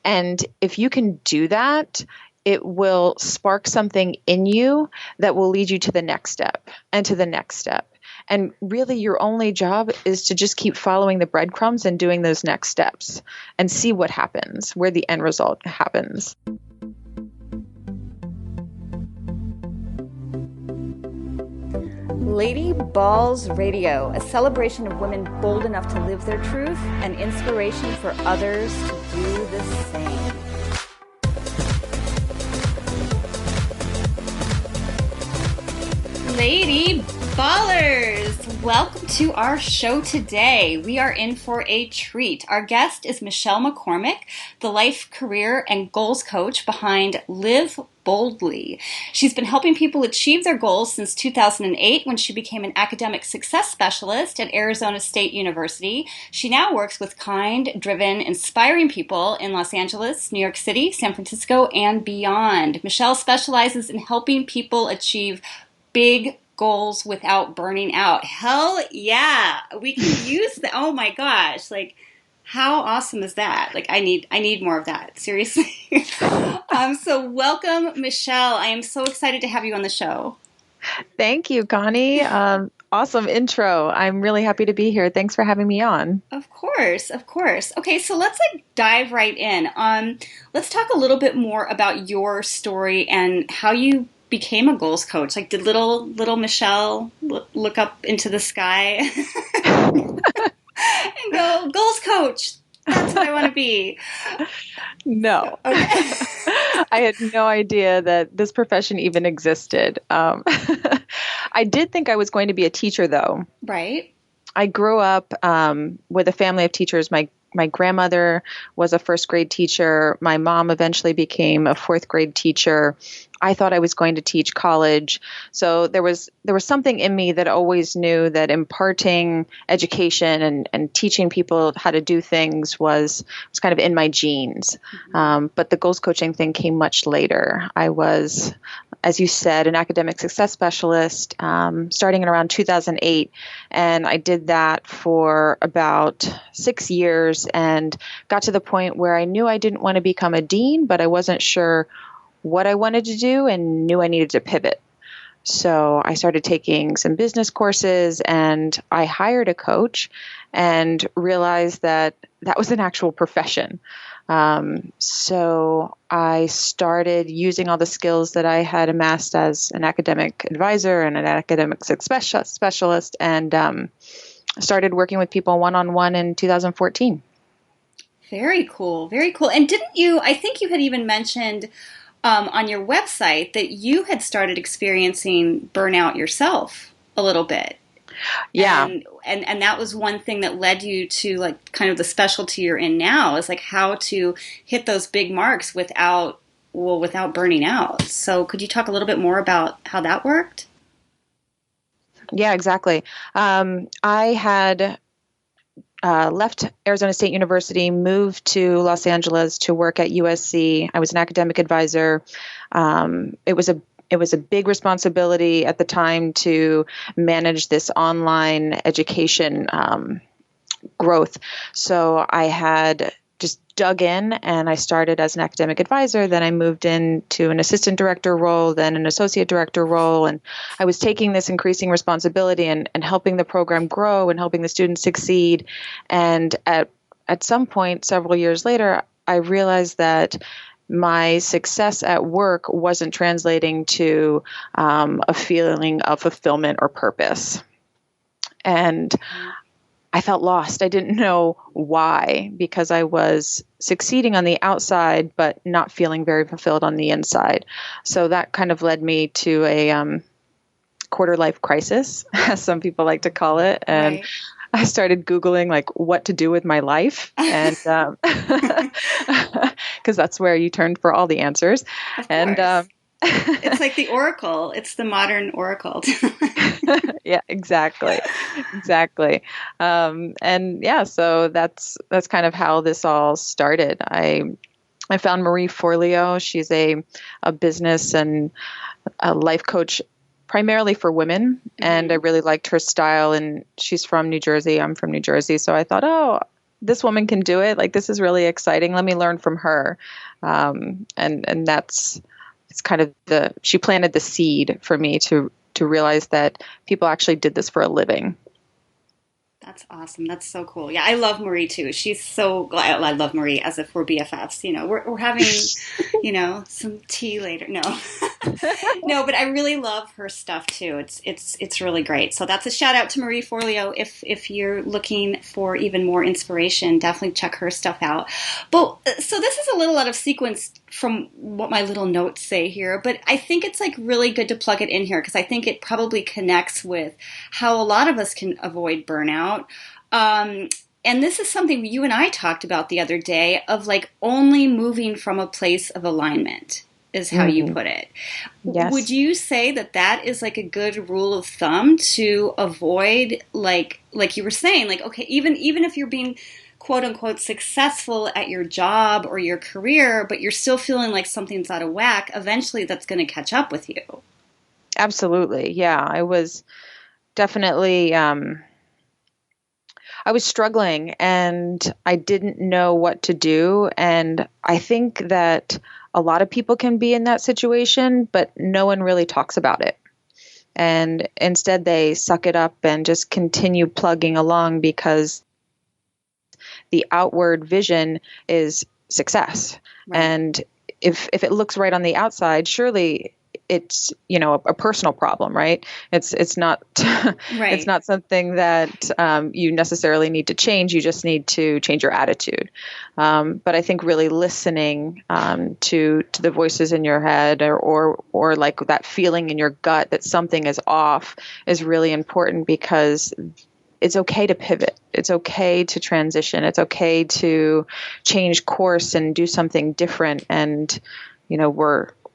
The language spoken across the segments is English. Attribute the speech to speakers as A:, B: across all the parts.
A: And if you can do that, it will spark something in you that will lead you to the next step and to the next step. And really, your only job is to just keep following the breadcrumbs and doing those next steps and see what happens, where the end result happens.
B: Lady Balls Radio, a celebration of women bold enough to live their truth and inspiration for others to do the same. Lady Ballers, welcome to our show today. We are in for a treat. Our guest is Michelle McCormick, the life, career, and goals coach behind Live Boldly. She's been helping people achieve their goals since 2008 when she became an academic success specialist at Arizona State University. She now works with kind, driven, inspiring people in Los Angeles, New York City, San Francisco, and beyond. Michelle specializes in helping people achieve big goals without burning out. Hell yeah. We can use that. Oh my gosh. Like, how awesome is that? Like, I need more of that. Seriously. So welcome, Michelle. I am so excited to have you on the show.
A: Thank you, Connie. Awesome intro. I'm really happy to be here. Thanks for having me on.
B: Of course. Okay, so let's dive right in. Let's talk a little bit more about your story and how you became a goals coach. Like, did little Michelle look up into the sky and go, goals coach? That's what I want to be.
A: No.
B: Okay.
A: I had no idea that this profession even existed. I did think I was going to be a teacher, though.
B: Right.
A: I grew up with a family of teachers. My grandmother was a first grade teacher. My mom eventually became a fourth grade teacher. I thought I was going to teach college. So there was something in me that always knew that imparting education and teaching people how to do things was kind of in my genes. But the goals coaching thing came much later. I was, as you said, an academic success specialist starting in around 2008. And I did that for about 6 years and got to the point where I knew I didn't want to become a dean, but I wasn't sure what I wanted to do and knew I needed to pivot. So I started taking some business courses and I hired a coach and realized that was an actual profession. So I started using all the skills that I had amassed as an academic advisor and an academic success specialist and started working with people one-on-one in 2014.
B: Very cool. And I think you had even mentioned on your website that you had started experiencing burnout yourself a little bit.
A: Yeah.
B: And that was one thing that led you to kind of the specialty you're in now is how to hit those big marks without burning out. So could you talk a little bit more about how that worked?
A: Yeah, exactly. I had left Arizona State University, moved to Los Angeles to work at USC. I was an academic advisor. It was a big responsibility at the time to manage this online education growth. So I had just dug in and I started as an academic advisor. Then I moved into an assistant director role, then an associate director role. And I was taking this increasing responsibility and helping the program grow and helping the students succeed. And at some point, several years later, I realized that my success at work wasn't translating to a feeling of fulfillment or purpose. And I felt lost. I didn't know why, because I was succeeding on the outside, but not feeling very fulfilled on the inside. So that kind of led me to a quarter life crisis, as some people like to call it. And right. I started Googling what to do with my life, and because that's where you turned for all the answers.
B: Of course. It's like the Oracle. It's the modern Oracle.
A: Yeah, exactly. And yeah, so that's kind of how this all started. I found Marie Forleo. She's a business and a life coach primarily for women. Mm-hmm. And I really liked her style, and she's from New Jersey. I'm from New Jersey. So I thought, this woman can do it. Like, this is really exciting. Let me learn from her. And that's, it's kind of she planted the seed for me to realize that people actually did this for a living.
B: That's awesome. That's so cool. Yeah, I love Marie too. She's so glad. I love Marie as if we're BFFs. We're having, some tea later. No, no, but I really love her stuff too. It's really great. So that's a shout out to Marie Forleo. If you're looking for even more inspiration, definitely check her stuff out. But so this is a little out of sequence from what my little notes say here, but I think it's like really good to plug it in here because I think it probably connects with how a lot of us can avoid burnout. And this is something you and I talked about the other day of like only moving from a place of alignment is how you put it.
A: Yes.
B: Would you say that is like a good rule of thumb to avoid like you were saying, like, okay, even if you're being quote unquote successful at your job or your career, but you're still feeling like something's out of whack, eventually that's going to catch up with you.
A: Absolutely. Yeah. I was definitely, I was struggling and I didn't know what to do. And I think that a lot of people can be in that situation, but no one really talks about it. And instead they suck it up and just continue plugging along because the outward vision is success. Right. And if it looks right on the outside, surely it's, a personal problem, right? It's not, right. It's not something that you necessarily need to change. You just need to change your attitude. But I think really listening to the voices in your head or like that feeling in your gut that something is off is really important because it's okay to pivot. It's okay to transition. It's okay to change course and do something different. And,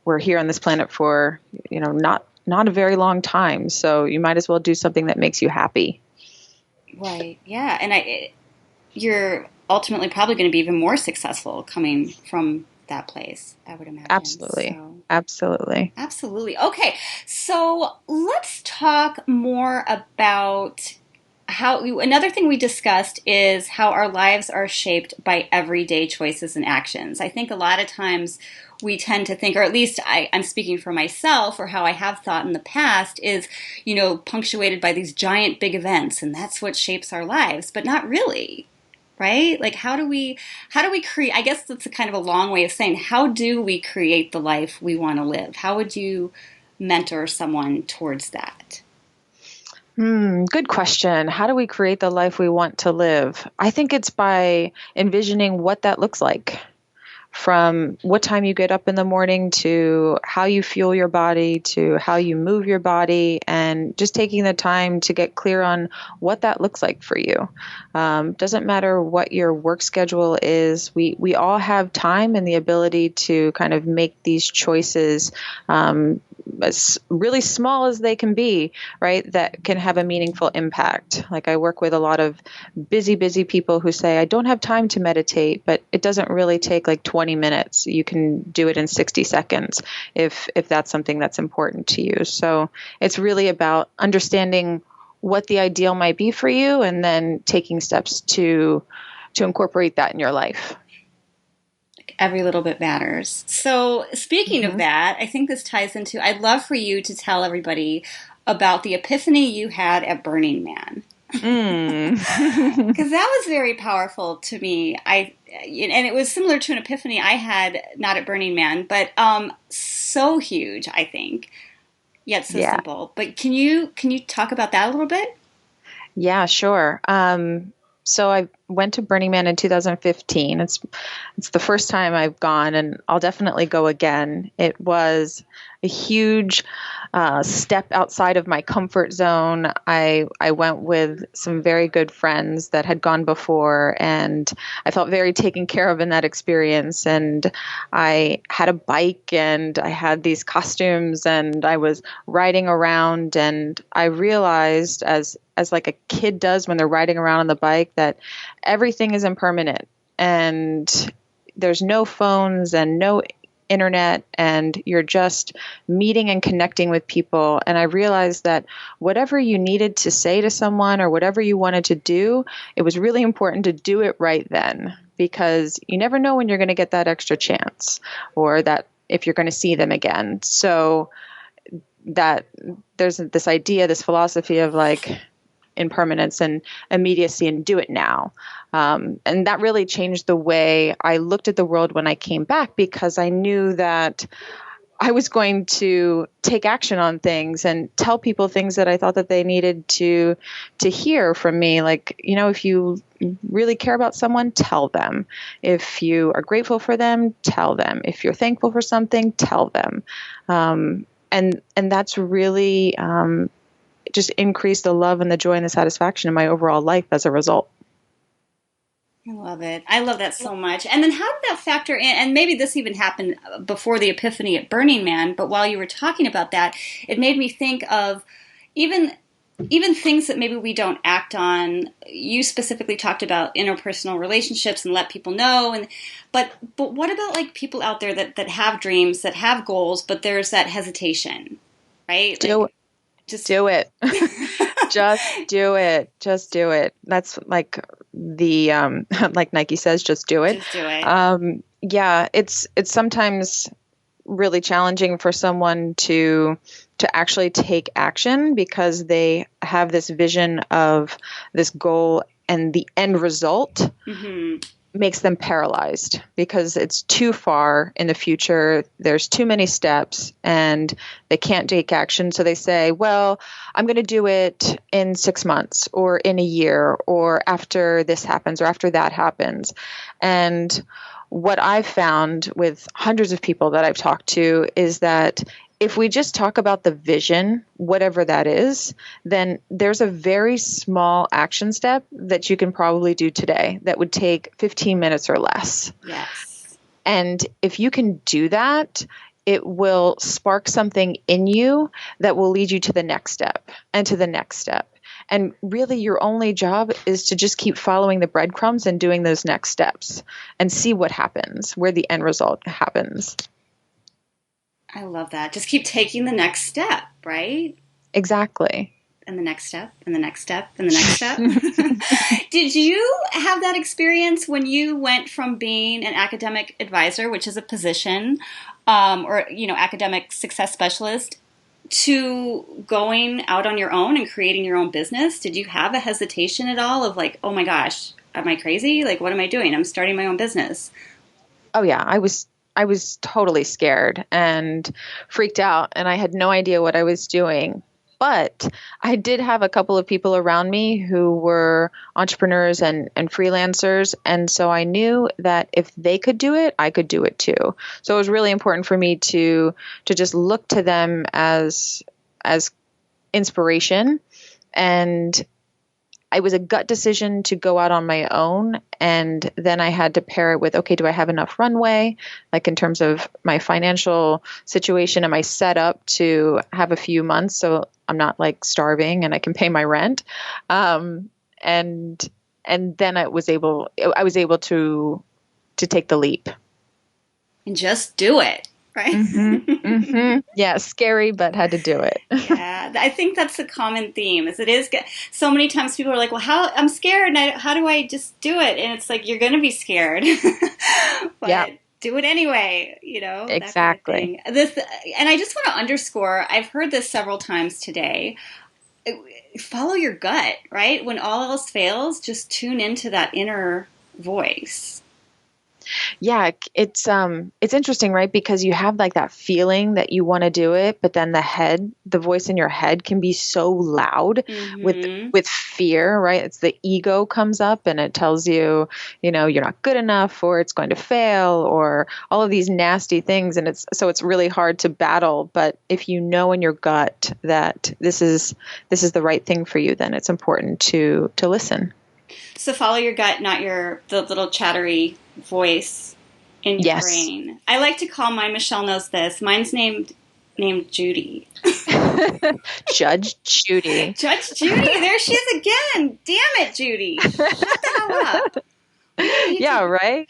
A: we're here on this planet for, not a very long time. So you might as well do something that makes you happy.
B: Right. Yeah. And you're ultimately probably going to be even more successful coming from that place, I would imagine.
A: Absolutely.
B: So.
A: Absolutely.
B: Okay. So let's talk more about another thing we discussed is how our lives are shaped by everyday choices and actions. I think a lot of times we tend to think, or at least I'm speaking for myself, or how I have thought in the past is, punctuated by these giant big events, and that's what shapes our lives, but not really, right? Like, how do we create, I guess that's a kind of a long way of saying, how do we create the life we want to live? How would you mentor someone towards that?
A: Good question. How do we create the life we want to live? I think it's by envisioning what that looks like. From what time you get up in the morning to how you fuel your body to how you move your body, and just taking the time to get clear on what that looks like for you. Doesn't matter what your work schedule is. We all have time and the ability to kind of make these choices, as really small as they can be, right, that can have a meaningful impact. Like, I work with a lot of busy people who say, I don't have time to meditate, but it doesn't really take like 20 minutes. You can do it in 60 seconds if that's something that's important to you. So it's really about understanding what the ideal might be for you and then taking steps to incorporate that in your life.
B: Every little bit matters. So speaking of that, I think this ties into, I'd love for you to tell everybody about the epiphany you had at Burning Man. Because that was very powerful to me. And it was similar to an epiphany I had, not at Burning Man, but so huge, I think, yet so simple. But can you talk about that a little bit?
A: Yeah, sure. So I went to Burning Man in 2015. It's the first time I've gone, and I'll definitely go again. It was a huge step outside of my comfort zone. I went with some very good friends that had gone before, and I felt very taken care of in that experience. And I had a bike, and I had these costumes, and I was riding around, and I realized as like a kid does when they're riding around on the bike that everything is impermanent, and there's no phones and no internet and you're just meeting and connecting with people. And I realized that whatever you needed to say to someone or whatever you wanted to do, it was really important to do it right then, because you never know when you're going to get that extra chance or that if you're going to see them again. So that there's this idea, this philosophy of like impermanence and immediacy and do it now. And that really changed the way I looked at the world when I came back, because I knew that I was going to take action on things and tell people things that I thought that they needed to hear from me. Like, you know, if you really care about someone, tell them. If you are grateful for them, tell them. If you're thankful for something, tell them. And that's really just increased the love and the joy and the satisfaction in my overall life as a result.
B: I love it. I love that so much. And then how did that factor in? And maybe this even happened before the epiphany at Burning Man, but while you were talking about that, it made me think of even things that maybe we don't act on. You specifically talked about interpersonal relationships and let people know. But what about like people out there that have dreams, that have goals, but there's that hesitation, right?
A: Just do it. Just do it. Just do it. That's like the like Nike says, just do it.
B: Just do it.
A: Yeah, it's sometimes really challenging for someone to actually take action because they have this vision of this goal and the end result makes them paralyzed because it's too far in the future. There's too many steps and they can't take action. So they say, well, I'm going to do it in 6 months or in a year or after this happens or after that happens. And what I've found with hundreds of people that I've talked to is that if we just talk about the vision, whatever that is, then there's a very small action step that you can probably do today that would take 15 minutes or less.
B: Yes.
A: And if you can do that, it will spark something in you that will lead you to the next step and to the next step. And really, your only job is to just keep following the breadcrumbs and doing those next steps and see what happens, where the end result happens.
B: I love that. Just keep taking the next step, right?
A: Exactly.
B: And the next step, and the next step, and the next step. Did you have that experience when you went from being an academic advisor, which is a position, or, you know, academic success specialist, to going out on your own and creating your own business? Did you have a hesitation at all of like, oh my gosh, am I crazy? Like, what am I doing? I'm starting my own business.
A: Oh yeah, I was totally scared and freaked out, and I had no idea what I was doing. But I did have a couple of people around me who were entrepreneurs and freelancers. And so I knew that if they could do it, I could do it too. So it was really important for me to just look to them as inspiration. And it was a gut decision to go out on my own. And then I had to pair it with, okay, do I have enough runway? Like in terms of my financial situation, am I set up to have a few months so I'm not like starving and I can pay my rent? And then I was able to take the leap.
B: And just do it. Right?
A: Yeah, scary, but had to do it.
B: Yeah, I think that's a common theme. So many times people are like, "Well, I'm scared, and how do I just do it?" And it's like you're going to be scared, but do it anyway. You know,
A: exactly.
B: That kind of thing. And I just want to underscore. I've heard this several times today. Follow your gut, right? When all else fails, just tune into that inner voice.
A: Yeah, it's interesting, right? Because you have like that feeling that you want to do it, but then the voice in your head can be so loud with fear, right? It's the ego comes up and it tells you, you know, you're not good enough or it's going to fail or all of these nasty things. And it's really hard to battle. But if you know in your gut that this is the right thing for you, then it's important to listen.
B: So follow your gut, not the little chattery voice in your brain. I like to call mine, Michelle knows this, mine's named Judy.
A: Judge Judy.
B: Judge Judy, there she is again. Damn it, Judy. Shut the hell up.
A: Yeah, right?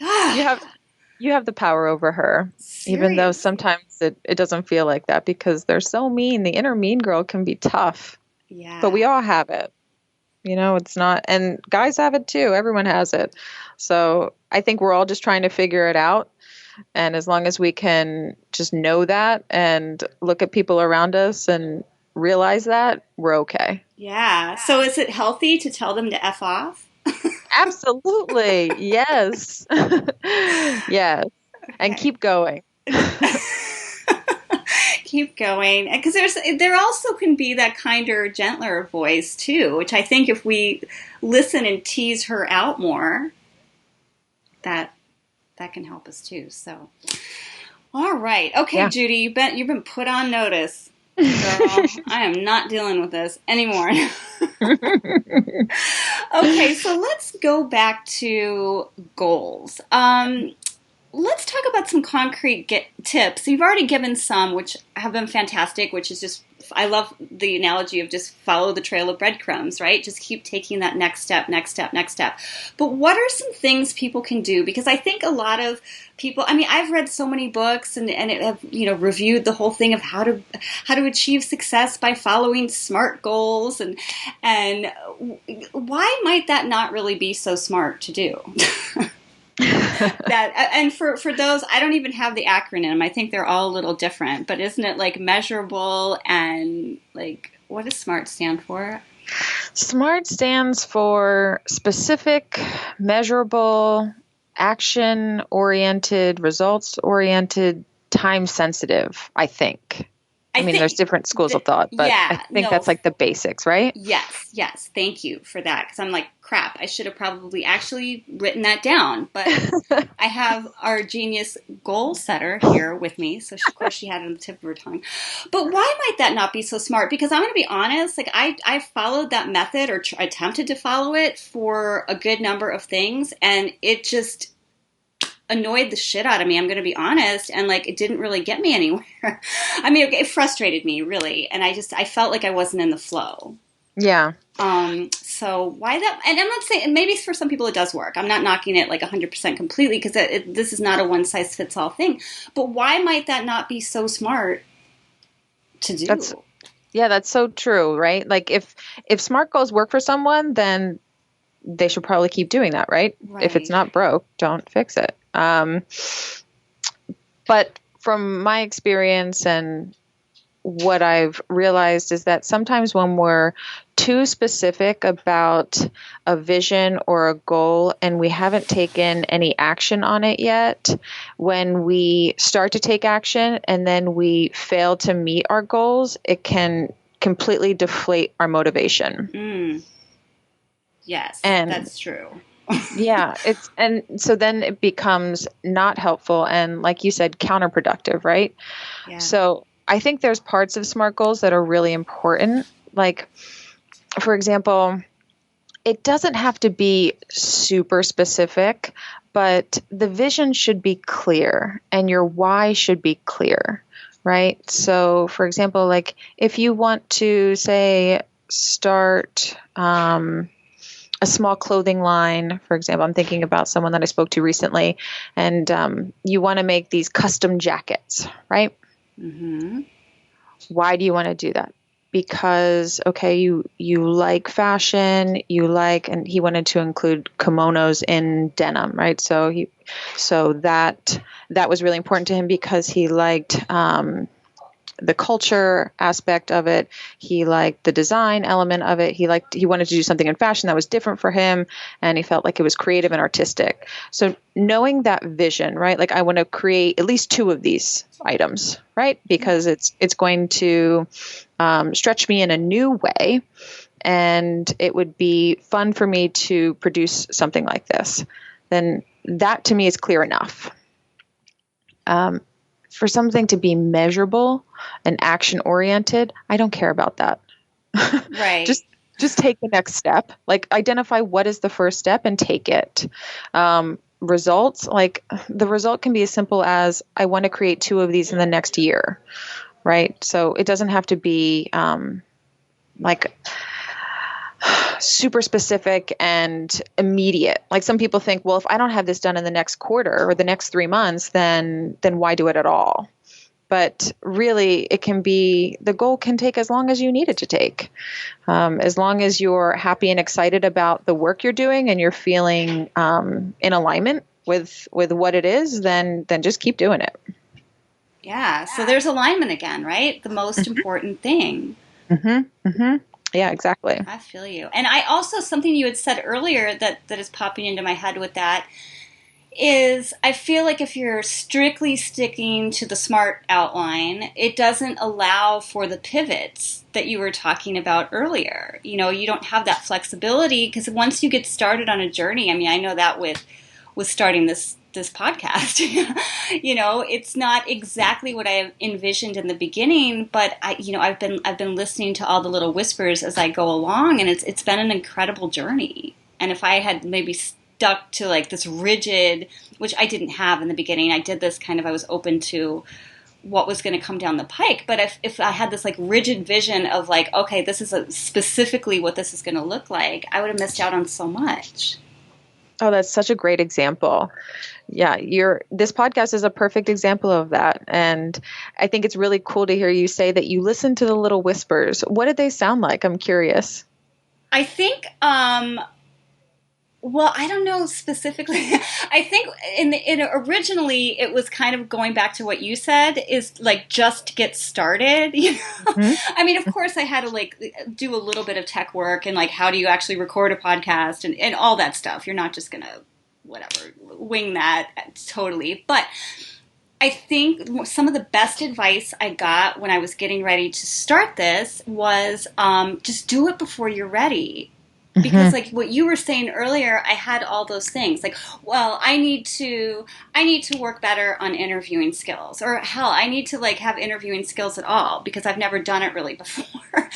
A: You have the power over her, even though
B: Seriously.
A: sometimes it doesn't feel like that because they're so mean. The inner mean girl can be tough, but we
B: Yeah.
A: all have it. It's not, and guys have it too. Everyone has it. So I think we're all just trying to figure it out. And as long as we can just know that and look at people around us and realize that, we're okay.
B: Yeah. So is it healthy to tell them to F off?
A: Absolutely. Yes. Yes. And
B: Okay.
A: keep going.
B: Keep going. Because there also can be that kinder, gentler voice too, which I think if we listen and tease her out more, that that can help us too. So, all right. Okay,
A: Yeah.
B: Judy, you've been put on notice. Girl, I am not dealing with this anymore. Okay, so let's go back to goals. Let's talk about some concrete tips. You've already given some, which have been fantastic, which is just, I love the analogy of just follow the trail of breadcrumbs, right? Just keep taking that next step, next step, next step. But what are some things people can do? Because I think a lot of people, I mean, I've read so many books and have, reviewed the whole thing of how to achieve success by following SMART goals. And why might that not really be so smart to do? That and for those, I don't even have the acronym. I think they're all a little different, but isn't it like measurable and like what does SMART stand for?
A: SMART stands for specific, measurable, action oriented, results oriented, time sensitive, I think.
B: I
A: I mean, there's
B: think
A: different schools of thought, but I
B: yeah,
A: think
B: no,
A: that's like the basics, right?
B: yes, yes. Thank you for that because I'm like crap. I should have probably actually written that down, but I have our genius goal setter here with me, so of course she had it on the tip of her tongue. But why might that not be so smart? Because I'm going to be honest, like I followed that method or attempted to follow it for a good number of things, and it just annoyed the shit out of me. I'm going to be honest, and like it didn't really get me anywhere. I mean, it frustrated me really, and I felt like I wasn't in the flow.
A: Yeah.
B: So why that? And I'm not saying maybe for some people it does work. I'm not knocking it like 100% completely because this is not a one size fits all thing. But why might that not be so smart to
A: That's
B: do?
A: yeah, that's so true, right? Like if SMART goals work for someone, then they should probably keep doing that, right? If it's
B: Right.
A: not broke, don't fix it. But from my experience and what I've realized is that sometimes when we're too specific about a vision or a goal and we haven't taken any action on it yet, when we start to take action and then we fail to meet our goals, it can completely deflate our motivation.
B: Mm, yes,
A: And
B: that's true.
A: yeah, and so then it becomes not helpful and, like you said, counterproductive, right?
B: Yeah.
A: So I think there's parts of SMART goals that are really important. Like, for example, it doesn't have to be super specific, but the vision should be clear and your why should be clear, right? So, for example, like if you want to say start a small clothing line, for example, I'm thinking about someone that I spoke to recently, and you want to make these custom jackets, right?
B: Mm-hmm.
A: Why do you want to do that? Because okay, you like fashion, and he wanted to include kimonos in denim, right? So that was really important to him because he liked the culture aspect of it. He liked the design element of it. He wanted to do something in fashion that was different for him, and he felt like it was creative and artistic. So knowing that vision, right? Like I want to create at least 2 of these items, right? Because it's going to stretch me in a new way, and it would be fun for me to produce something like this. Then that to me is clear enough. For something to be measurable and action oriented, I don't care about that.
B: Right.
A: just just take the next step. Like identify what is the first step and take it. Results, like the result can be as simple as I want to create 2 of these in the next year, right? So it doesn't have to be like super specific and immediate. Like some people think, well, if I don't have this done in the next quarter or the next 3 months, then why do it at all? But really, it can be, the goal can take as long as you need it to take. As long as you're happy and excited about the work you're doing and you're feeling in alignment with what it is, then just keep doing it.
B: Yeah. So there's alignment again, right? The most important thing.
A: Mm-hmm. Mm-hmm. Yeah, exactly.
B: I feel you. And I also, something you had said earlier that is popping into my head with that is I feel like if you're strictly sticking to the SMART outline, it doesn't allow for the pivots that you were talking about earlier. You know, you don't have that flexibility because once you get started on a journey, I mean, I know that with starting this podcast, you know, it's not exactly what I envisioned in the beginning, but I've been listening to all the little whispers as I go along, and it's been an incredible journey. And if I had maybe stuck to like this rigid, which I didn't have in the beginning, I did this kind of, I was open to what was going to come down the pike. But if I had this like rigid vision of like, okay, this is specifically what this is going to look like, I would have missed out on so much.
A: Oh, that's such a great example. Yeah, this podcast is a perfect example of that. And I think it's really cool to hear you say that you listen to the little whispers. What did they sound like? I'm curious.
B: I think, well, I don't know specifically. I think originally it was kind of going back to what you said, is like just get started. You know? Mm-hmm. I mean, of course, I had to like do a little bit of tech work and like how do you actually record a podcast and all that stuff. You're not just gonna wing that totally. But I think some of the best advice I got when I was getting ready to start this was just do it before you're ready. Because like what you were saying earlier, I had all those things like, well, I need to work better on interviewing skills, or hell, I need to like have interviewing skills at all because I've never done it really before.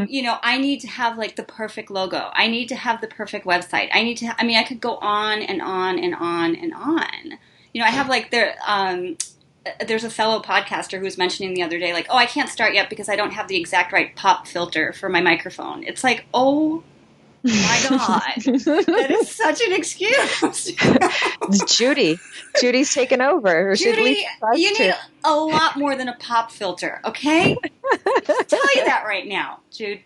B: You know, I need to have like the perfect logo. I need to have the perfect website. I could go on and on and on and on. You know, I have like there's a fellow podcaster who was mentioning the other day, like, oh, I can't start yet because I don't have the exact right pop filter for my microphone. It's like, oh my God, that is such an excuse.
A: Judy's taken over.
B: Judy, you need a lot more than a pop filter, okay? I'll tell you that right now, Jude.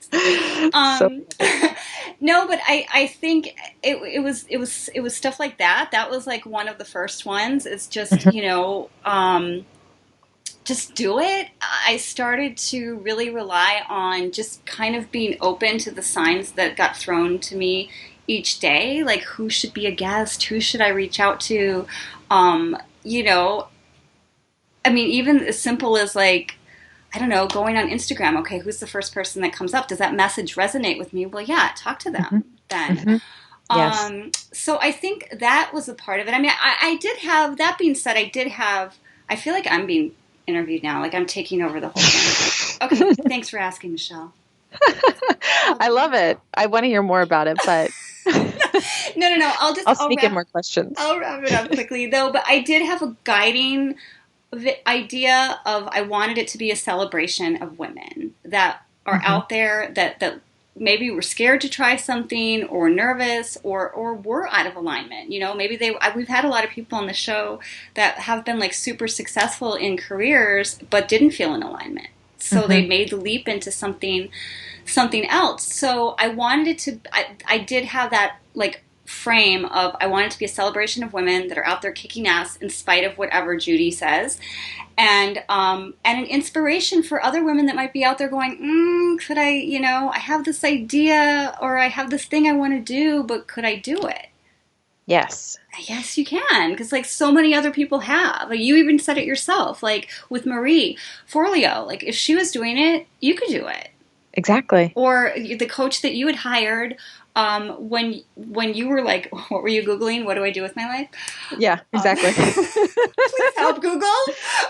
B: No, but I think it was stuff like that. That was like one of the first ones. It's just, you know, just do it. I started to really rely on just kind of being open to the signs that got thrown to me each day. Like, who should be a guest? Who should I reach out to? You know, I mean, even as simple as like, I don't know, going on Instagram. Okay, who's the first person that comes up? Does that message resonate with me? Well, yeah, talk to them then. Yes. So I think that was a part of it. I mean, I did have, that being said, I feel like I'm being interviewed now, like I'm taking over the whole thing. Okay, thanks for asking, Michelle.
A: I love it. I want to hear more about it, but
B: no. I'll
A: sneak in more questions.
B: I'll wrap it up quickly though. But I did have a guiding idea of, I wanted it to be a celebration of women that are out there that maybe were scared to try something, or nervous, or were out of alignment. You know, maybe we've had a lot of people on the show that have been like super successful in careers, but didn't feel in alignment. So they made the leap into something else. So I wanted it to, I did have that like frame of, I want it to be a celebration of women that are out there kicking ass in spite of whatever Judy says. And an inspiration for other women that might be out there going, could I, you know, I have this idea, or I have this thing I want to do, but could I do it?
A: Yes.
B: Yes, you can, because like so many other people have. Like, you even said it yourself, like with Marie Forleo. Like, if she was doing it, you could do it.
A: Exactly.
B: Or the coach that you had hired, when you were like, what were you Googling? What do I do with my life?
A: Yeah, exactly.
B: Please help Google.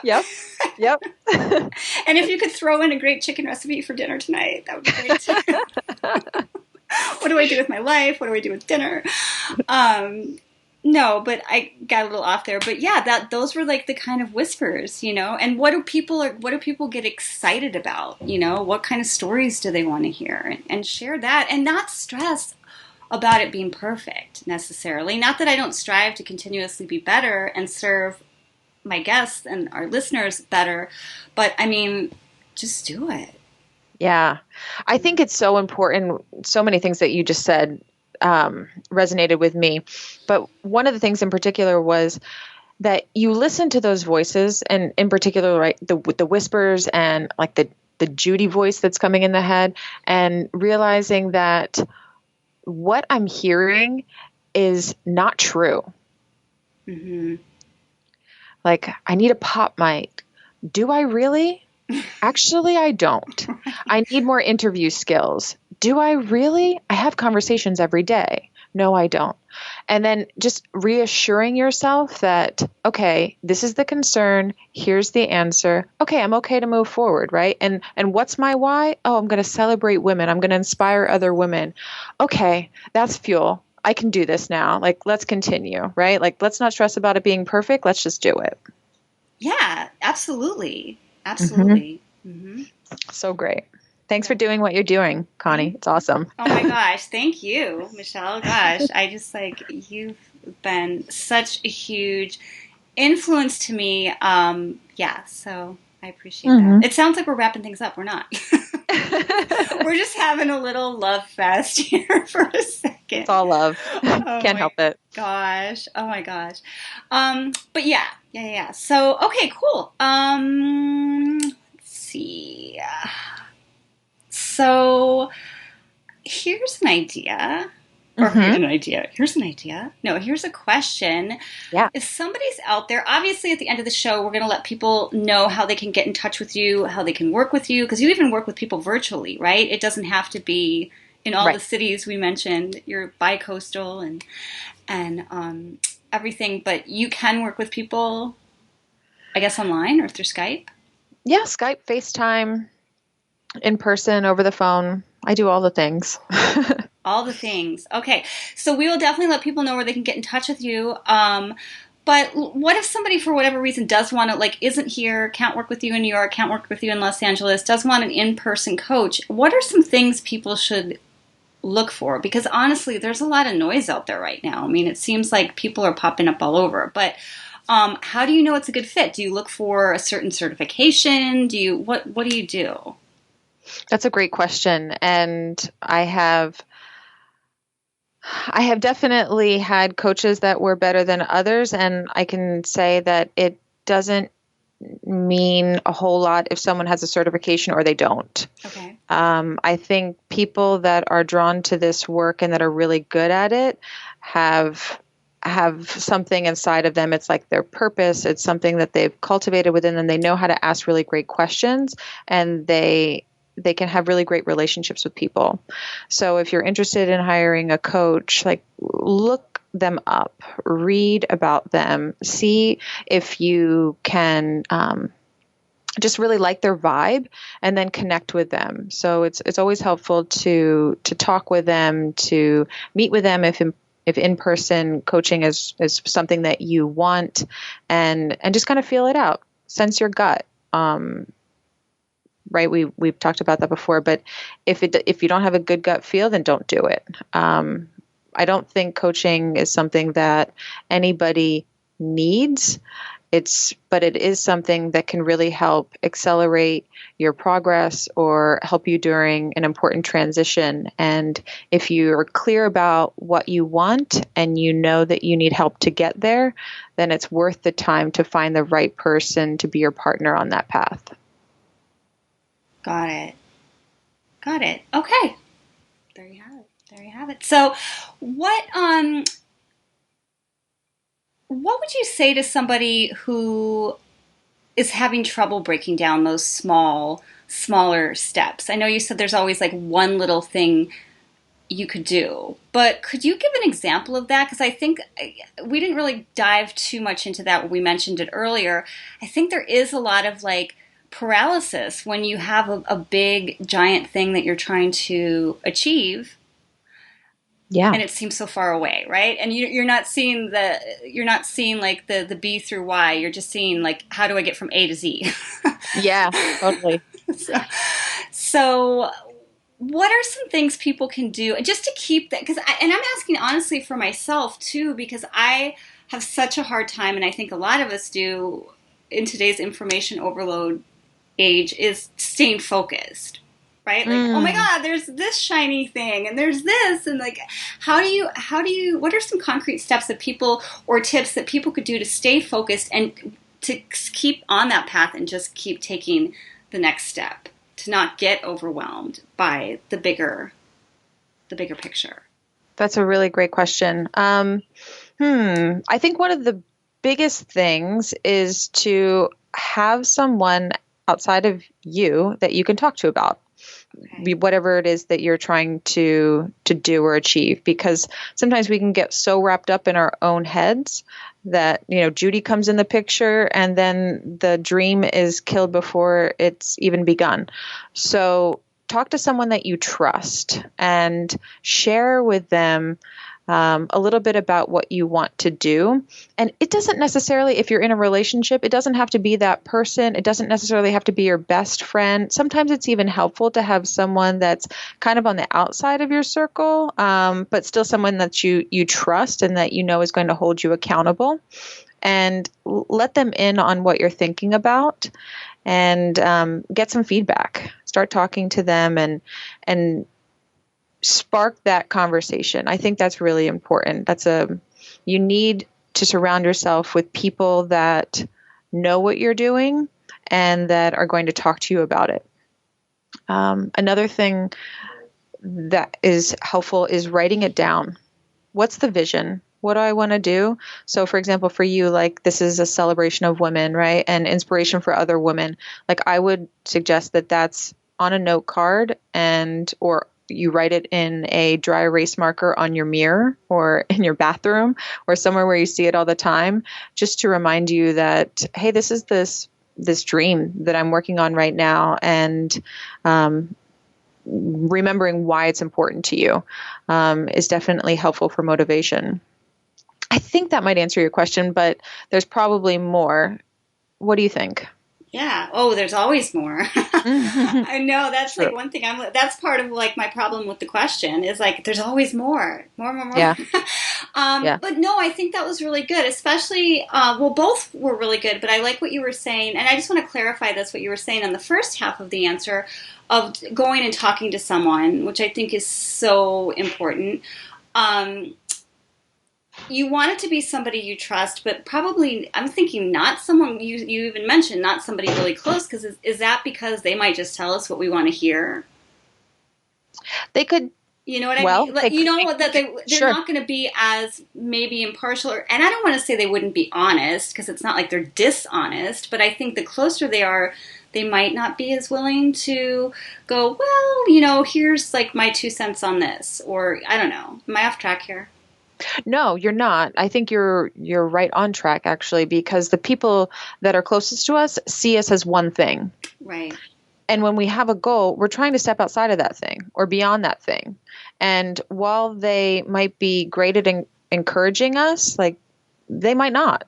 A: Yep.
B: And if you could throw in a great chicken recipe for dinner tonight, that would be great. What do I do with my life? What do I do with dinner? No, but I got a little off there. But yeah, that those were like the kind of whispers, you know. And what do people get excited about? You know, what kind of stories do they want to hear? And share that, and not stress about it being perfect necessarily. Not that I don't strive to continuously be better and serve my guests and our listeners better, but I mean, just do it.
A: Yeah. I think it's so important. So many things that you just said resonated with me. But one of the things in particular was that you listen to those voices, and in particular, right, the whispers and like the Judy voice that's coming in the head, and realizing that what I'm hearing is not true.
B: Mm-hmm.
A: Like, I need a pop mic. Do I really? Actually, I don't. I need more interview skills. Do I really? I have conversations every day. No, I don't. And then just reassuring yourself that, okay, this is the concern. Here's the answer. Okay, I'm okay to move forward, right? And what's my why? Oh, I'm going to celebrate women. I'm going to inspire other women. Okay, that's fuel. I can do this now. Like, let's continue, right? Like, let's not stress about it being perfect. Let's just do it.
B: Yeah, absolutely.
A: Mm-hmm.
B: Absolutely. Mm-hmm.
A: So great. Thanks for doing what you're doing, Connie.
B: Thank
A: It's awesome.
B: Oh my gosh, thank you, Michelle. Gosh, I just like you've been such a huge influence to me. Yeah, so I appreciate that.
A: Mm-hmm.
B: It sounds like we're wrapping things up. We're not. We're just having a little love fest here for a second.
A: It's all love.
B: Oh
A: Can't
B: my
A: help it.
B: gosh. Oh my gosh. But yeah. So okay, cool. Let's see. So here's an idea. Or here's
A: Mm-hmm.
B: an idea. Here's an idea. No, here's a question.
A: Yeah.
B: If somebody's out there, obviously at the end of the show, we're going to let people know how they can get in touch with you, how they can work with you, because you even work with people virtually, right? It doesn't have to be in all the
A: Right.
B: cities we mentioned. You're bi-coastal and everything, but you can work with people, I guess, online or through Skype.
A: Yeah. Skype, FaceTime, in person, over the phone. I do all the things.
B: All the things. Okay. So we will definitely let people know where they can get in touch with you. But what if somebody, for whatever reason, does want to, like, isn't here, can't work with you in New York, can't work with you in Los Angeles, does want an in-person coach? What are some things people should look for? Because honestly, there's a lot of noise out there right now. I mean, it seems like people are popping up all over. But how do you know it's a good fit? Do you look for a certain certification? What do you do?
A: That's a great question. And I have definitely had coaches that were better than others, and I can say that it doesn't mean a whole lot if someone has a certification or they don't.
B: Okay.
A: I think people that are drawn to this work and that are really good at it have something inside of them. It's like their purpose. It's something that they've cultivated within them. They know how to ask really great questions, and they can have really great relationships with people. So if you're interested in hiring a coach, like, look them up, read about them, see if you can just really like their vibe, and then connect with them. So it's always helpful to talk with them, to meet with them if in-person coaching is something that you want, and just kind of feel it out, sense your gut. Right. We've talked about that before, but if you don't have a good gut feel, then don't do it. I don't think coaching is something that anybody needs. But it is something that can really help accelerate your progress or help you during an important transition. And if you are clear about what you want and you know that you need help to get there, then it's worth the time to find the right person to be your partner on that path.
B: Got it. Got it. Okay. There you have it. There you have it. So, what would you say to somebody who is having trouble breaking down those smaller steps? I know you said there's always like one little thing you could do, but could you give an example of that? Because I think we didn't really dive too much into that when we mentioned it earlier. I think there is a lot of like paralysis when you have a big giant thing that you're trying to achieve.
A: Yeah.
B: and it seems so far away, right? And you're not seeing like the B through Y. You're just seeing like, how do I get from A to Z?
A: Yeah, totally.
B: so, so what are some things people can do just to keep that? And I'm asking honestly for myself too, because I have such a hard time, and I think a lot of us do in today's information overload age, is staying focused, right? Like, oh my
A: Mm.
B: God, there's this shiny thing and there's this. And like, what are some concrete steps that people, or tips that people could do to stay focused and to keep on that path and just keep taking the next step, to not get overwhelmed by the bigger picture?
A: That's a really great question. I think one of the biggest things is to have someone outside of you that you can talk to about whatever it is that you're trying to do or achieve, because sometimes we can get so wrapped up in our own heads that, Judy comes in the picture and then the dream is killed before it's even begun. So talk to someone that you trust and share with them a little bit about what you want to do. And it doesn't necessarily, if you're in a relationship, it doesn't have to be that person. It doesn't necessarily have to be your best friend. Sometimes it's even helpful to have someone that's kind of on the outside of your circle, but still someone that you trust and that you know is going to hold you accountable. And let them in on what you're thinking about, and get some feedback. Start talking to them and spark that conversation. I think that's really important. You need to surround yourself with people that know what you're doing and that are going to talk to you about it. Another thing that is helpful is writing it down. What's the vision? What do I want to do? So, for example, for you, like, this is a celebration of women, right? And inspiration for other women. Like, I would suggest that that's on a note card, or you write it in a dry erase marker on your mirror or in your bathroom or somewhere where you see it all the time, just to remind you that, hey, this is this dream that I'm working on right now. And remembering why it's important to you is definitely helpful for motivation. I think that might answer your question, but there's probably more. What do you think?
B: Yeah. Oh, there's always more. I know that's
A: Sure.
B: like one thing that's part of like my problem with the question is like, there's always more.
A: Yeah. Yeah.
B: But no, I think that was really good, especially, both were really good, but I like what you were saying. And I just want to clarify this, what you were saying on the first half of the answer of going and talking to someone, which I think is so important. You want it to be somebody you trust, but probably, I'm thinking not someone you even mentioned, not somebody really close, because is that because they might just tell us what we want to hear?
A: They could.
B: You know what I
A: Well,
B: mean? Like, that they're
A: sure.
B: not going to be as maybe impartial, and I don't want to say they wouldn't be honest, because it's not like they're dishonest, but I think the closer they are, they might not be as willing to go, well, here's like my 2 cents on this, or I don't know. Am I off track here?
A: No, you're not. I think you're right on track, actually, because the people that are closest to us see us as one thing.
B: Right.
A: And when we have a goal, we're trying to step outside of that thing or beyond that thing. And while they might be great at encouraging us, like, they might not,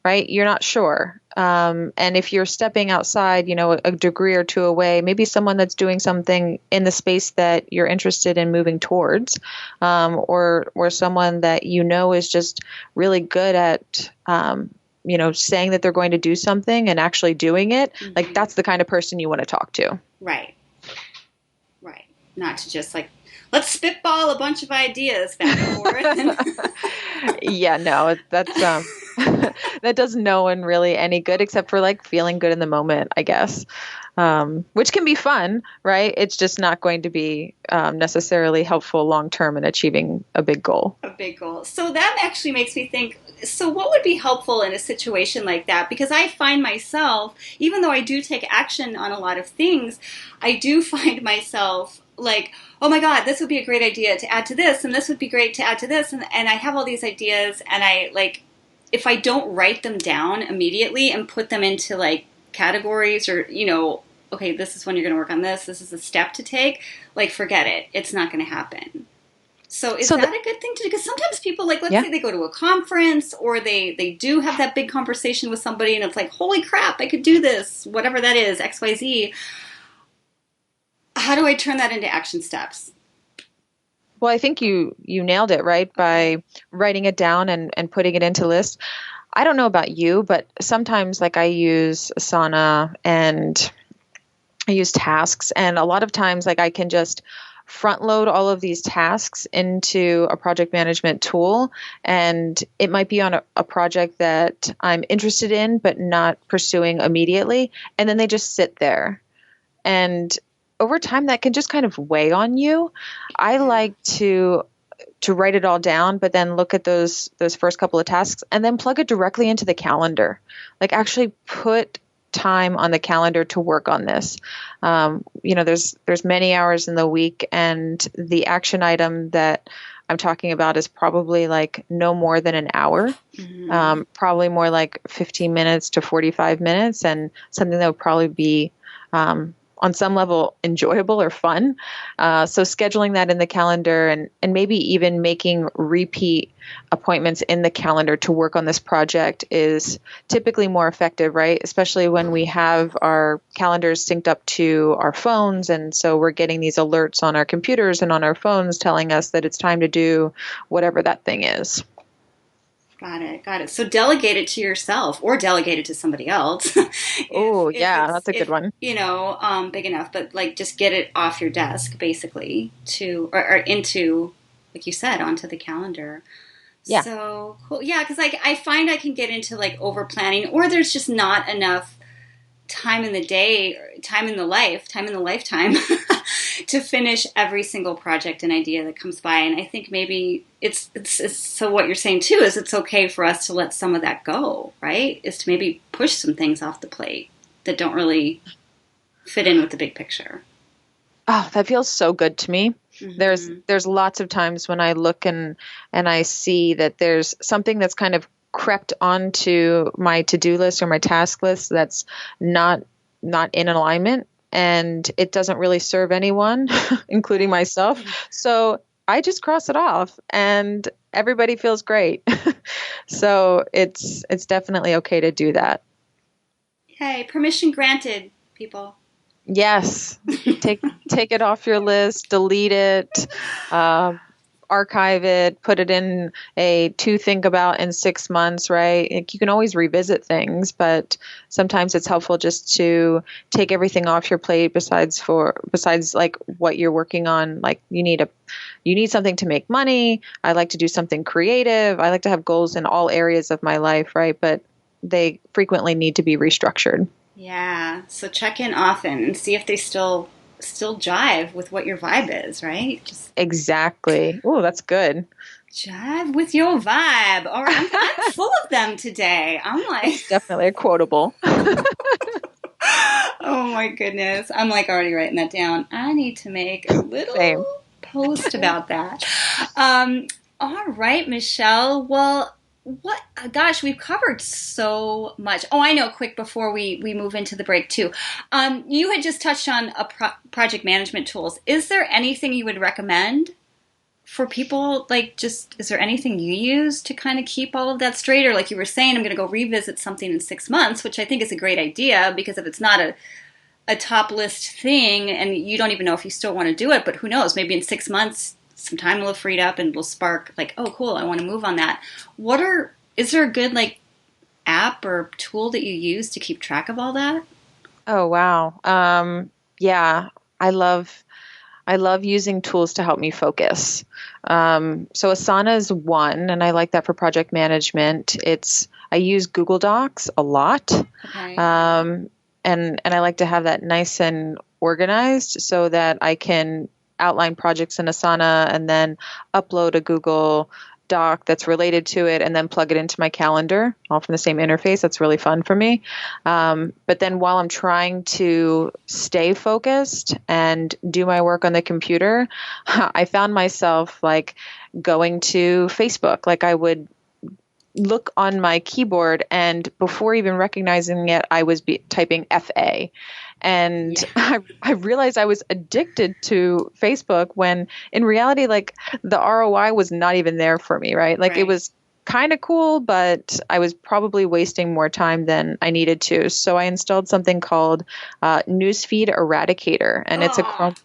A: right? You're not sure. And if you're stepping outside, a degree or two away, maybe someone that's doing something in the space that you're interested in moving towards, or someone that is just really good at, saying that they're going to do something and actually doing it, mm-hmm. Like, that's the kind of person you want to talk to.
B: Right. Right. Not to just like, let's spitball a bunch of ideas back and forth.
A: Yeah, no, that's that does no one really any good, except for like feeling good in the moment, I guess, which can be fun, right? It's just not going to be necessarily helpful long term in achieving a big goal.
B: A big goal. So that actually makes me think, so what would be helpful in a situation like that? Because I find myself, even though I do take action on a lot of things, I do find myself like, oh my God, this would be a great idea to add to this, and this would be great to add to this. And I have all these ideas, and I like, if I don't write them down immediately and put them into like categories or, okay, this is when you're going to work on this. This is a step to take. Like, forget it. It's not going to happen. So is
A: So
B: that a good thing to do? Because sometimes people, like, let's
A: yeah.
B: say they go to a conference or they do have that big conversation with somebody and it's like, holy crap, I could do this, whatever that is, XYZ. How do I turn that into action steps?
A: Well, I think you nailed it, right? By writing it down and putting it into lists. I don't know about you, but sometimes like I use Asana and I use tasks, and a lot of times like I can just front load all of these tasks into a project management tool, and it might be on a project that I'm interested in but not pursuing immediately, and then they just sit there. And over time that can just kind of weigh on you. I
B: Yeah.
A: like to write it all down, but then look at those first couple of tasks and then plug it directly into the calendar. Like actually put time on the calendar to work on this. There's many hours in the week, and the action item that I'm talking about is probably like no more than an hour.
B: Mm-hmm.
A: Probably more like 15 minutes to 45 minutes, and something that would probably be on some level enjoyable or fun. So scheduling that in the calendar, and maybe even making repeat appointments in the calendar to work on this project is typically more effective, right? Especially when we have our calendars synced up to our phones. And so we're getting these alerts on our computers and on our phones telling us that it's time to do whatever that thing is.
B: Got it. Got it. So delegate it to yourself or delegate it to somebody else
A: Oh,
B: if
A: yeah, that's a good one.
B: big enough, but like just get it off your desk basically or into, like you said, onto the calendar.
A: Yeah.
B: So cool. Yeah. Cause like I find I can get into like over planning, or there's just not enough time in the day, time in the lifetime to finish every single project and idea that comes by. And I think maybe it's so what you're saying too is it's okay for us to let some of that go, right? Is to maybe push some things off the plate that don't really fit in with the big picture.
A: Oh, that feels so good to me.
B: Mm-hmm.
A: There's lots of times when I look and I see that there's something that's kind of crept onto my to-do list or my task list that's not in alignment, and it doesn't really serve anyone, including myself. So I just cross it off and everybody feels great. So it's definitely okay to do that.
B: Hey, permission granted, people.
A: Yes. Take it off your list, delete it, um, archive it, put it in a to think about in 6 months, right? Like, you can always revisit things, but sometimes it's helpful just to take everything off your plate besides like what you're working on. Like you need something to make money. I like to do something creative. I like to have goals in all areas of my life, right? But they frequently need to be restructured.
B: Yeah. So check in often and see if they still jive with what your vibe is, right? Just
A: Exactly. Oh, that's good.
B: jive with your vibe. All right, I'm full of them today. I'm like,
A: Definitely a quotable.
B: oh my goodness. I'm like already writing that down. I need to make a
A: Same.
B: little post about that. All right, Michelle. Well, what? Gosh, we've covered so much. Oh, I know. Quick before we move into the break too. You had just touched on project management tools. Is there anything you would recommend for people? Like, just is there anything you use to kind of keep all of that straight? Or like you were saying, I'm going to go revisit something in 6 months, which I think is a great idea because if it's not a top list thing and you don't even know if you still want to do it, but who knows? Maybe in 6 months some time will have freed up and will spark like, oh, cool, I want to move on that. Is there a good like app or tool that you use to keep track of all that?
A: Oh, wow. Yeah, I love using tools to help me focus. So Asana is one, and I like that for project management. I use Google Docs a lot.
B: Okay.
A: And I like to have that nice and organized so that I can outline projects in Asana and then upload a Google Doc that's related to it and then plug it into my calendar, all from the same interface. That's really fun for me. But then while I'm trying to stay focused and do my work on the computer, I found myself like going to Facebook. Like I would look on my keyboard, and before even recognizing it, I was typing FA. And I realized I was addicted to Facebook when in reality, like the ROI was not even there for me, right? Like it was kind of cool, but I was probably wasting more time than I needed to. So I installed something called Newsfeed Eradicator, and it's a Chrome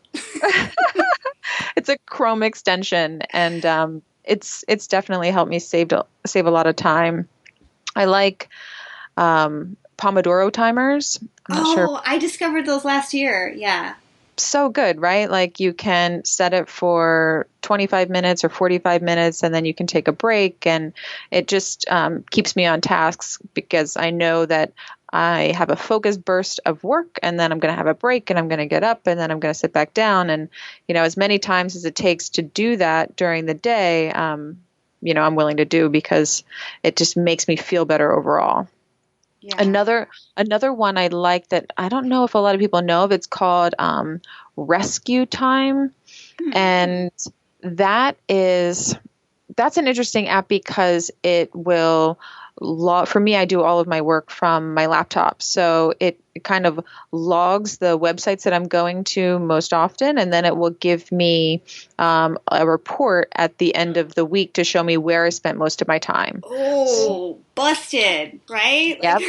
A: it's a Chrome extension, and it's definitely helped me save a lot of time. I like Pomodoro timers. I'm not sure.
B: I discovered those last year. Yeah.
A: So good, right? Like you can set it for 25 minutes or 45 minutes, and then you can take a break, and it just keeps me on tasks because I know that I have a focused burst of work, and then I'm going to have a break, and I'm going to get up, and then I'm going to sit back down. And, as many times as it takes to do that during the day, I'm willing to do because it just makes me feel better overall. Yeah. Another one I like that I don't know if a lot of people know of, it's called Rescue Time. Mm-hmm. And that's an interesting app because it will for me, I do all of my work from my laptop. So it kind of logs the websites that I'm going to most often, and then it will give me a report at the end of the week to show me where I spent most of my time.
B: Oh, busted, right?
A: Yep.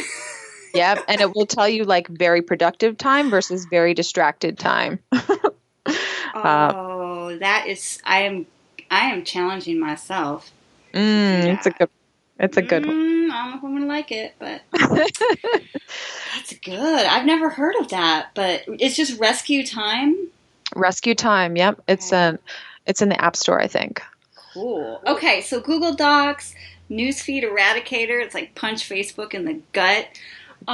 A: Yep. And it will tell you like very productive time versus very distracted time.
B: I am challenging myself.
A: It's a good one.
B: I don't know if I'm going to like it, but that's good. I've never heard of that, but it's just Rescue Time?
A: Rescue Time, yep. It's in the App Store, I think.
B: Cool. Okay, so Google Docs, Newsfeed Eradicator, it's like punch Facebook in the gut.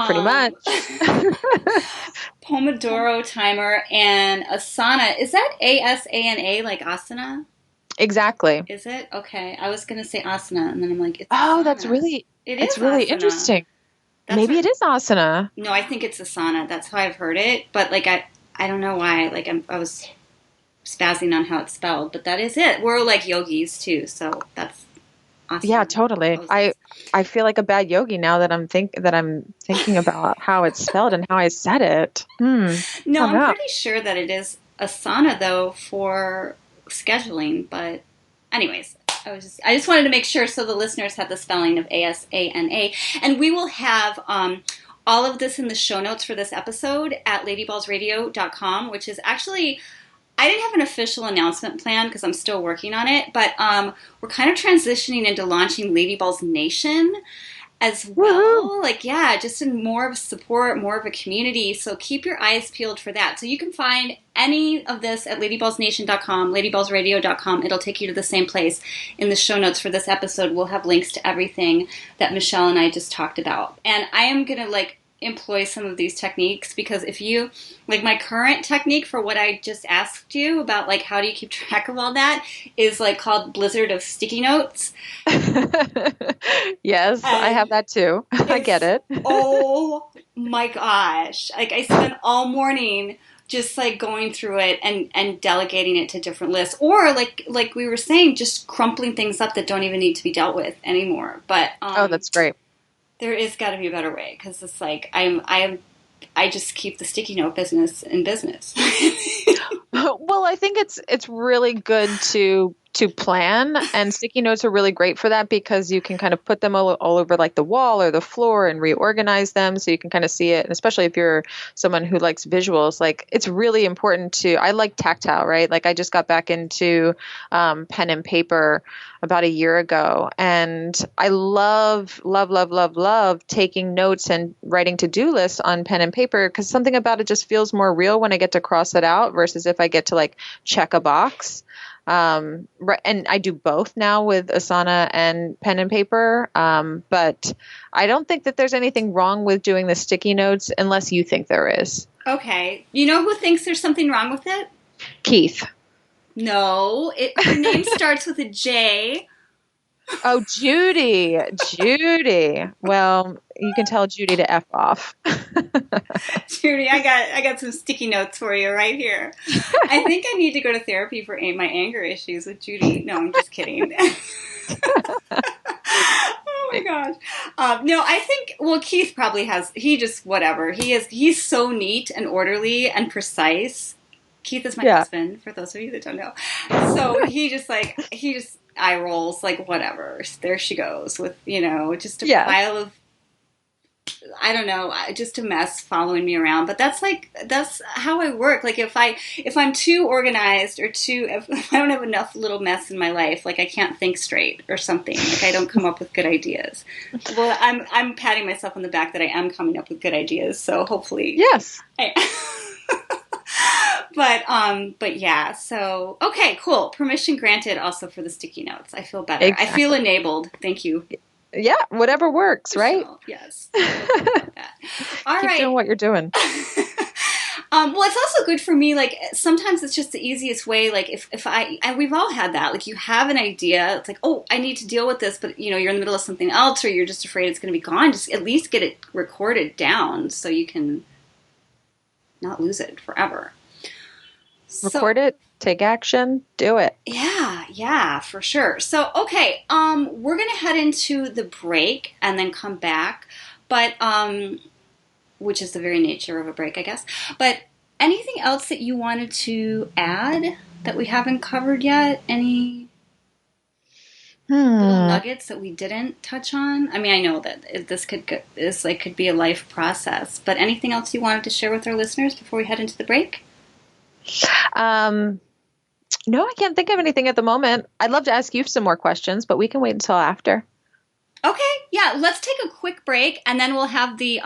A: Pretty much.
B: Pomodoro timer and Asana. Is that Asana like asana?
A: Exactly.
B: Is it? Okay. I was going to say asana, and then I'm like, it's
A: Asana.
B: It's really
A: asana. Interesting. Maybe it is asana.
B: No, I think it's asana. That's how I've heard it. But like, I don't know why. Like, I was spazzing on how it's spelled, but that is it. We're like yogis too, so that's awesome.
A: Yeah, totally. I feel like a bad yogi now that I'm thinking about how it's spelled and how I said it.
B: No, I'm pretty sure that it is Asana though for scheduling, but anyways, I just wanted to make sure so the listeners have the spelling of ASANA, and we will have all of this in the show notes for this episode at ladyballsradio.com, which is actually, I didn't have an official announcement plan because I'm still working on it, but we're kind of transitioning into launching Lady Balls Nation as well. Woo-hoo. Like, yeah, just in more of support, more of a community. So keep your eyes peeled for that. So you can find any of this at ladyballsnation.com, ladyballsradio.com. It'll take you to the same place. In the show notes for this episode, we'll have links to everything that Michelle and I just talked about. And I am going to employ some of these techniques because if you my current technique for what I just asked you about, how do you keep track of all that, is called Blizzard of Sticky Notes.
A: Yes, I have that too. I get it.
B: Oh my gosh. I spent all morning just going through it and delegating it to different lists, or like we were saying, just crumpling things up that don't even need to be dealt with anymore. But
A: oh, that's great.
B: There is got to be a better way because it's I just keep the sticky note business in business.
A: Well, I think it's really good to plan, and sticky notes are really great for that because you can kind of put them all over the wall or the floor and reorganize them so you can kind of see it. And especially if you're someone who likes visuals, it's really important I like tactile, right? I just got back into pen and paper about a year ago, and I love taking notes and writing to-do lists on pen and paper because something about it just feels more real when I get to cross it out versus if I get to check a box. And I do both now with Asana and pen and paper. But I don't think that there's anything wrong with doing the sticky notes unless you think there is.
B: Okay. You know who thinks there's something wrong with it?
A: Keith.
B: No, her name starts with a J.
A: Oh, Judy. Well, you can tell Judy to F off.
B: Judy, I got some sticky notes for you right here. I think I need to go to therapy for my anger issues with Judy. No, I'm just kidding. Oh my gosh. No, I think, well, Keith probably has, he just, whatever. He's so neat and orderly and precise. Keith is my husband, for those of you that don't know. So he just eye rolls, like, whatever. There she goes with, just a pile of, I don't know, just a mess following me around. But that's how I work. Like if I'm too organized or if I don't have enough little mess in my life, like I can't think straight or something, like I don't come up with good ideas. Well, I'm patting myself on the back that I am coming up with good ideas. So hopefully,
A: yes.
B: But yeah, so okay, cool. Permission granted also for the sticky notes. I feel better.
A: Exactly.
B: I feel enabled. Thank you.
A: Yeah, whatever works, right?
B: Yes. All
A: Keep
B: right.
A: doing what you're doing.
B: Well, it's also good for me. Like sometimes it's just the easiest way. Like if we've all had that. Like you have an idea. It's like, oh, I need to deal with this, but you're in the middle of something else, or you're just afraid it's going to be gone. Just at least get it recorded down so you can not lose it forever.
A: Record it. Take action. Do it.
B: Yeah, for sure. So, okay, we're going to head into the break and then come back, but which is the very nature of a break, I guess. But anything else that you wanted to add that we haven't covered yet? Any little nuggets that we didn't touch on? I mean, I know that this could be a life process, but anything else you wanted to share with our listeners before we head into the break?
A: No, I can't think of anything at the moment. I'd love to ask you some more questions, but we can wait until after.
B: Okay, yeah, let's take a quick break, and then we'll have the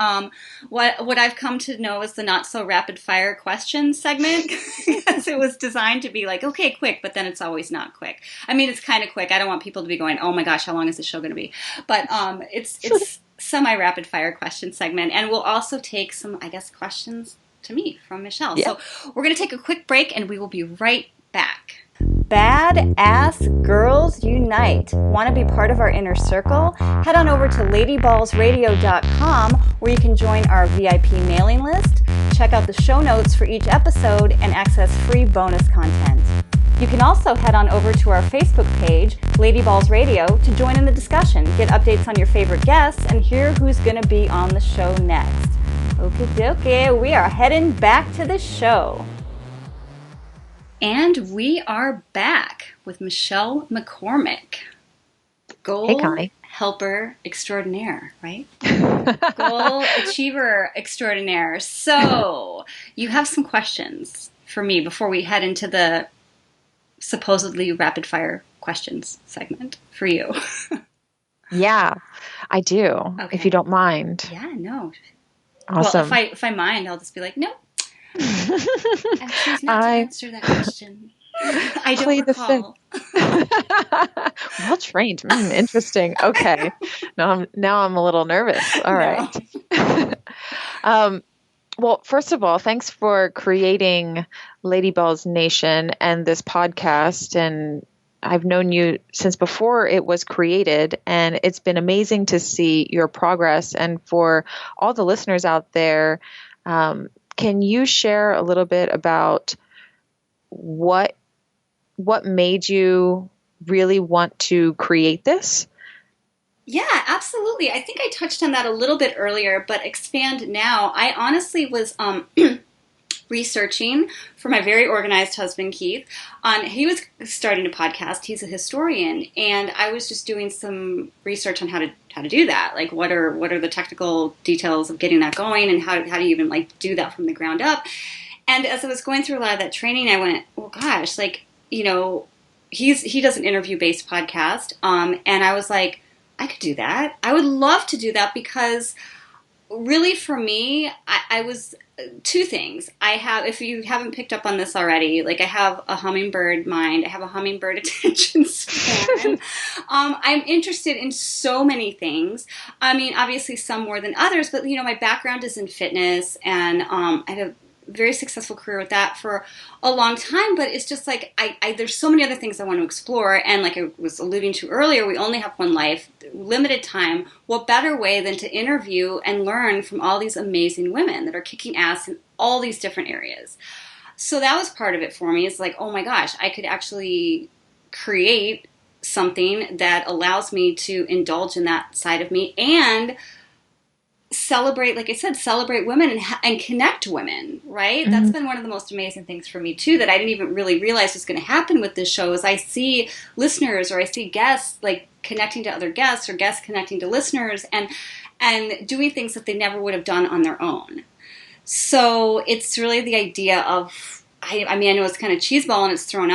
B: what I've come to know as the not so rapid fire questions segment, because it was designed to be like, okay, quick, but then it's always not quick. I mean, it's kind of quick. I don't want people to be going, oh my gosh, how long is the show going to be? But it's semi rapid fire question segment, and we'll also take some, I guess, questions to me from Michelle. Yeah. So we're going to take a quick break, and we will be right back. Badass Girls Unite. Want to be part of our inner circle? Head on over to ladyballsradio.com where you can join our VIP mailing list, check out the show notes for each episode, and access free bonus content. You can also head on over to our Facebook page, Lady Balls Radio, to join in the discussion, get updates on your favorite guests, and hear who's going to be on the show next. Okie dokie, we are heading back to the show. And we are back with Michelle McCormick, goal helper extraordinaire, right? Goal achiever extraordinaire. So you have some questions for me before we head into the supposedly rapid fire questions segment for you.
A: Yeah, I do. Okay. If you don't mind.
B: Yeah, no.
A: Awesome.
B: Well, if I mind, I'll just be like, nope. I choose not to answer that question. I don't recall.
A: Well trained. Interesting. Okay. Now I'm a little nervous. All right. Well, first of all, thanks for creating Lady Balls Nation and this podcast. And I've known you since before it was created, and it's been amazing to see your progress. And for all the listeners out there, can you share a little bit about what made you really want to create this?
B: Yeah, absolutely. I think I touched on that a little bit earlier, but expand now. I honestly was researching for my very organized husband, Keith. He was starting a podcast. He's a historian, and I was just doing some research on how to do that. Like, what are the technical details of getting that going, and how do you even like do that from the ground up? And as I was going through a lot of that training, I went, well, gosh, like, he does an interview-based podcast, and I was like, I could do that. I would love to do that, because really for me, I was two things. I have, if you haven't picked up on this already, like I have a hummingbird mind. I have a hummingbird attention span. I'm interested in so many things. I mean, obviously some more than others, but my background is in fitness, and I have a very successful career with that for a long time, but it's just like there's so many other things I want to explore, and like I was alluding to earlier, we only have one life, limited time. What better way than to interview and learn from all these amazing women that are kicking ass in all these different areas? So that was part of it for me. It's like, oh my gosh, I could actually create something that allows me to indulge in that side of me and celebrate, like I said, celebrate women and connect women, right? That's been one of the most amazing things for me too, that I didn't even really realize was going to happen with this show. Is I see listeners or I see guests like connecting to other guests, or guests connecting to listeners, and doing things that they never would have done on their own. So it's really the idea of, I mean, I know it's kind of cheeseball and it's thrown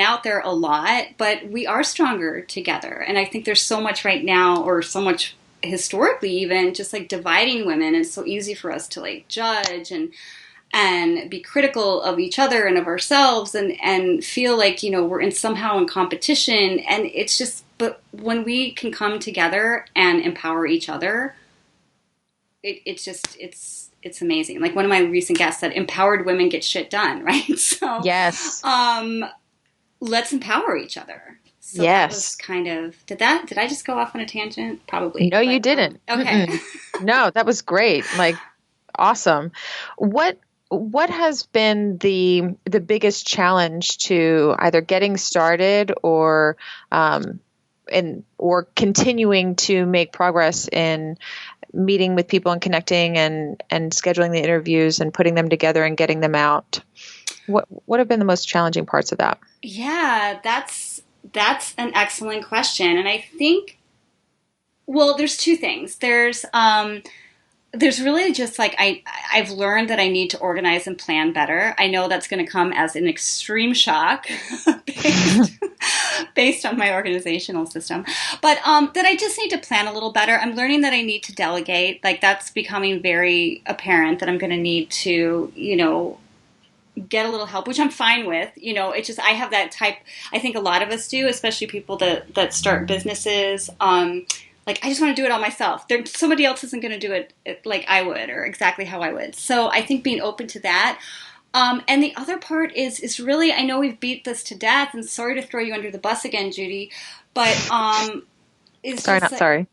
B: out there a lot, but we are stronger together. And I think there's so much right now, or so much historically even, just like dividing women. It's so easy for us to like judge and be critical of each other and of ourselves, and feel like, you know, we're somehow in competition. And it's just, but when we can come together and empower each other, it's amazing. Like one of my recent guests said, empowered women get shit done, right? So
A: yes,
B: let's empower each other. So
A: yes.
B: That was kind of, did I just go off on a tangent? Probably.
A: No, you didn't.
B: Okay.
A: No, that was great. Like, awesome. What has been the biggest challenge to either getting started or continuing to make progress in meeting with people and connecting and scheduling the interviews and putting them together and getting them out? What have been the most challenging parts of that?
B: Yeah, that's an excellent question. And I think, well, there's two things. There's really just like, I've learned that I need to organize and plan better. I know that's going to come as an extreme shock based on my organizational system, but that I just need to plan a little better. I'm learning that I need to delegate. Like that's becoming very apparent, that I'm going to need to, you know, get a little help, which I'm fine with. You know, it's just, I have that type, I think a lot of us do, especially people that start businesses. Like, I just want to do it all myself. Somebody else isn't going to do it like I would, or exactly how I would. So I think being open to that. And the other part is really, I know we've beat this to death, and sorry to throw you under the bus again, Judy, but is
A: sorry, not sorry.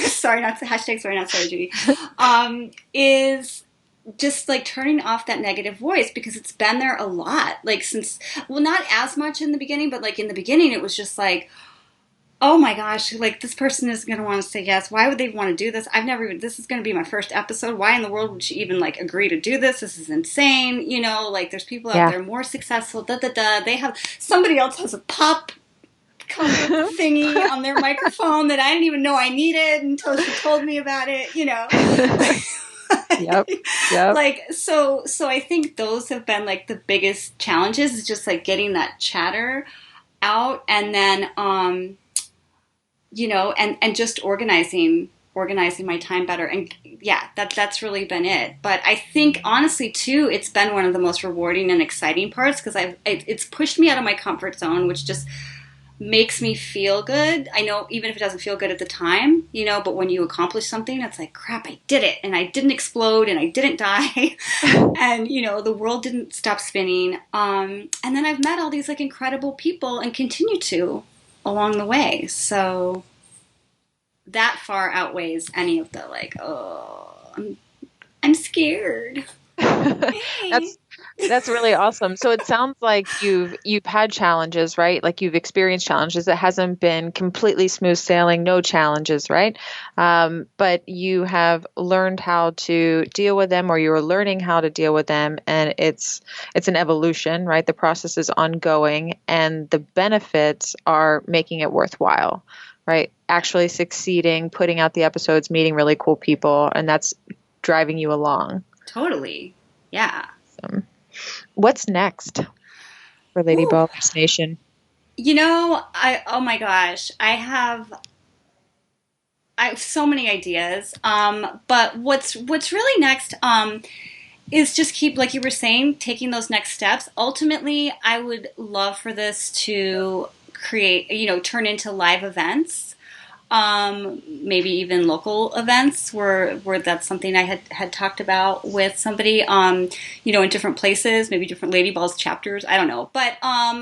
B: Sorry, not hashtag sorry, not sorry, Judy. Is just like turning off that negative voice, because it's been there a lot. Like since, well, not as much in the beginning, but like in the beginning, it was just like, oh my gosh, like this person is going to want to say yes. Why would they want to do this? This is going to be my first episode. Why in the world would she even like agree to do this? This is insane. You know, like there's people out there more successful, They have, somebody else has a pop thingy on their microphone that I didn't even know I needed until she told me about it, you know.
A: Yep.
B: Like, so I think those have been like the biggest challenges, is just like getting that chatter out, and then, you know, and just organizing my time better. And yeah, that's really been it. But I think honestly too, it's been one of the most rewarding and exciting parts, because it's pushed me out of my comfort zone, which just makes me feel good. I know, even if it doesn't feel good at the time, you know, but when you accomplish something, it's like, crap, I did it, and I didn't explode, and I didn't die, and, you know, the world didn't stop spinning. And then I've met all these like incredible people, and continue to along the way. So that far outweighs any of the like, oh, I'm scared.
A: That's really awesome. So it sounds like you've had challenges, right? Like you've experienced challenges. It hasn't been completely smooth sailing, no challenges, right? But you have learned how to deal with them, or you're learning how to deal with them, and it's an evolution, right? The process is ongoing, and the benefits are making it worthwhile, right? Actually succeeding, putting out the episodes, meeting really cool people, and that's driving you along.
B: Totally. Yeah.
A: What's next for Lady Ballers Nation?
B: You know, oh my gosh, I have so many ideas. But what's really next is just keep, like you were saying, taking those next steps. Ultimately, I would love for this to create, you know, turn into live events. Maybe even local events where that's something I had talked about with somebody, you know, in different places, maybe different Lady Balls chapters. I don't know. But, but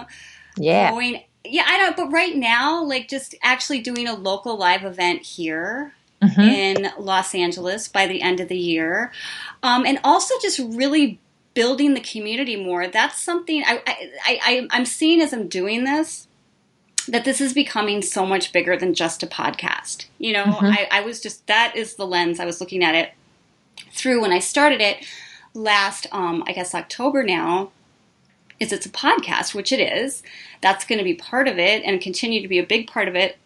B: right now, like just actually doing a local live event here in Los Angeles by the end of the year. And also just really building the community more. That's something I'm seeing as I'm doing this. that this is becoming so much bigger than just a podcast.
A: Mm-hmm.
B: I was just, that is the lens I was looking at it through when I started it last, I guess October now, is it's a podcast, which it is. That's going to be part of it and continue to be a big part of it.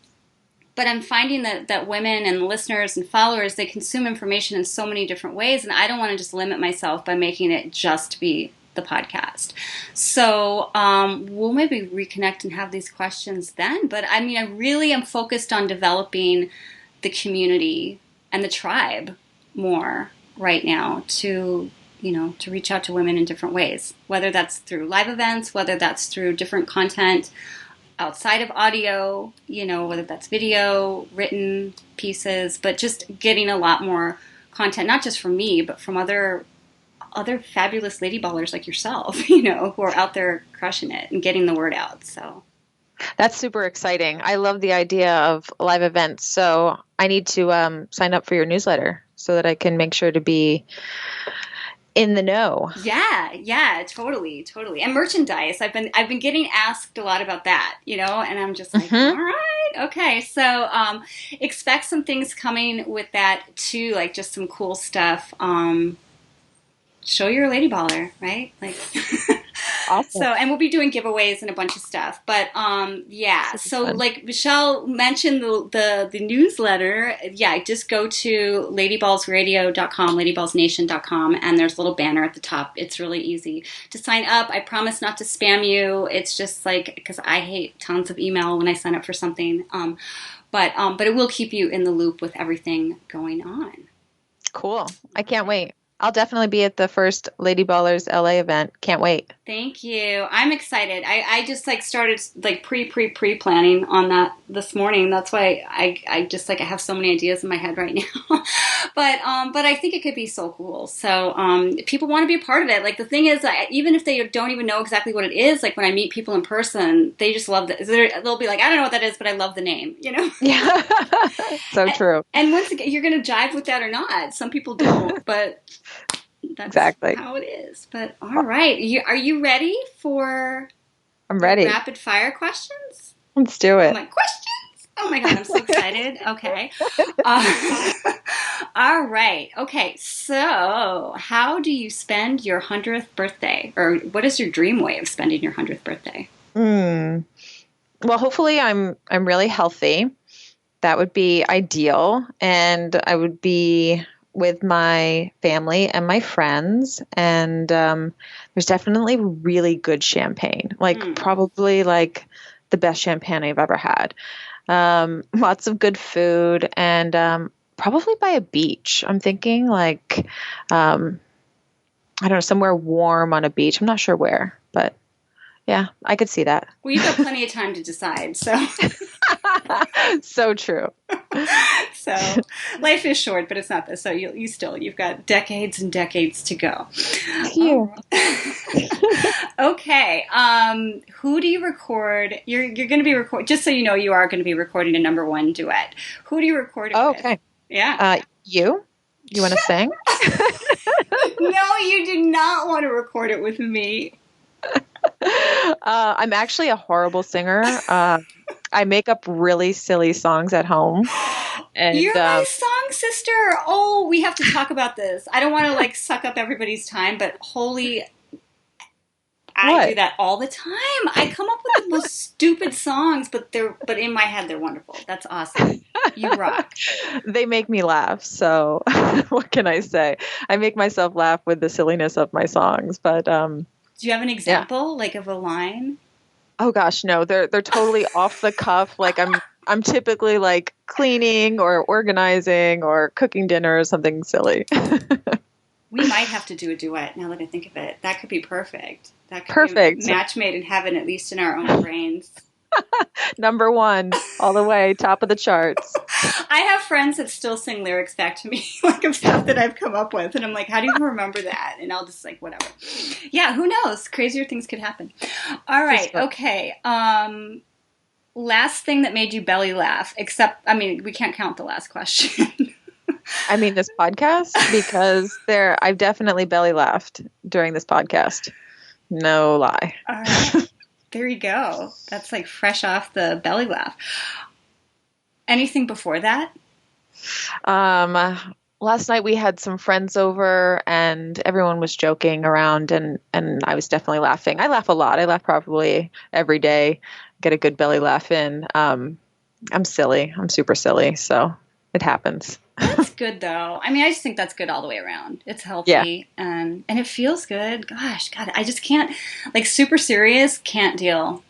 B: But I'm finding that women and listeners and followers, they consume information in so many different ways, and I don't want to just limit myself by making it just be the podcast. So we'll maybe reconnect and have these questions then. But I mean, I really am focused on developing the community and the tribe more right now to reach out to women in different ways, whether that's through live events, whether that's through different content outside of audio, whether that's video, written pieces, but just getting a lot more content, not just from me, but from other fabulous lady ballers like yourself, who are out there crushing it and getting the word out. So
A: that's super exciting. I love the idea of live events. So I need to sign up for your newsletter so that I can make sure to be in the know.
B: Yeah, totally. And merchandise. I've been getting asked a lot about that, and I'm just like, all right, okay. So expect some things coming with that too, like just some cool stuff. Show you're a lady baller, right? Like
A: Awesome.
B: So, and we'll be doing giveaways and a bunch of stuff. But yeah, so
A: fun.
B: like Michelle mentioned the newsletter. Yeah, just go to ladyballsradio.com, ladyballsnation.com, and there's a little banner at the top. It's really easy to sign up. I promise not to spam you. It's just like, because I hate tons of email when I sign up for something. But it will keep you in the loop with everything going on.
A: Cool. I can't wait. I'll definitely be at the first Lady Ballers LA event. Can't wait.
B: Thank you. I'm excited. I just started pre-planning on that this morning. That's why I just I have so many ideas in my head right now. but I think it could be so cool. So people want to be a part of it. Like the thing is, even if they don't even know exactly what it is, like when I meet people in person, they just love it. They'll be like, I don't know what that is, but I love the name.
A: Yeah. So true.
B: And once again, you're going to jive with that or not. Some people don't, but that's
A: exactly
B: how it is. But all right, are you ready for?
A: I'm ready.
B: Rapid fire questions.
A: Let's do it.
B: Oh my questions! Oh my god, I'm so excited. Okay. All right. Okay. So, how do you spend your 100th birthday, or what is your dream way of spending your 100th birthday?
A: Well, hopefully, I'm really healthy. That would be ideal, and I would be with my family and my friends, and there's definitely really good champagne, probably like the best champagne I've ever had. Lots of good food, and probably by a beach. I'm thinking I don't know, somewhere warm on a beach. I'm not sure where, but yeah, I could see that.
B: Well, you've got plenty of time to decide, so.
A: So true.
B: So life is short, but it's not this. So you've got decades and decades to go.
A: Thank you.
B: Okay. Who do you record? You're going to be record. Just so you know, you are going to be recording a #1 duet. Who do you record it with?
A: Okay.
B: Yeah.
A: You want to sing?
B: No, you do not want to record it with me.
A: I'm actually a horrible singer. I make up really silly songs at home. And,
B: you're my song sister. Oh, we have to talk about this. I don't want to suck up everybody's time, but holy, I do that all the time. I come up with the most stupid songs, but in my head they're wonderful. That's awesome. You rock.
A: They make me laugh. So what can I say? I make myself laugh with the silliness of my songs. But do
B: you have an example, of a line?
A: Oh gosh, no. They're totally off the cuff. I'm typically cleaning or organizing or cooking dinner or something silly.
B: We might have to do a duet now that I think of it. That could be perfect. That could
A: perfect.
B: Be match made in heaven, at least in our own brains.
A: #1, all the way, top of the charts.
B: I have friends that still sing lyrics back to me, of stuff that I've come up with. And I'm like, how do you remember that? And I'll just whatever. Yeah, who knows? Crazier things could happen. All right, okay. Last thing that made you belly laugh, except, we can't count the last question.
A: This podcast, because I've definitely belly laughed during this podcast. No lie.
B: All right. There you go. That's like fresh off the belly laugh. Anything before that?
A: Um, Last night we had some friends over and everyone was joking around and I was definitely laughing. I laugh a lot. I laugh probably every day. Get a good belly laugh in. I'm silly. I'm super silly, so it happens.
B: That's good though. I mean, I just think that's good all the way around. It's
A: Yeah.
B: healthy and it feels good. Gosh, God, I just can't like super serious, can't deal.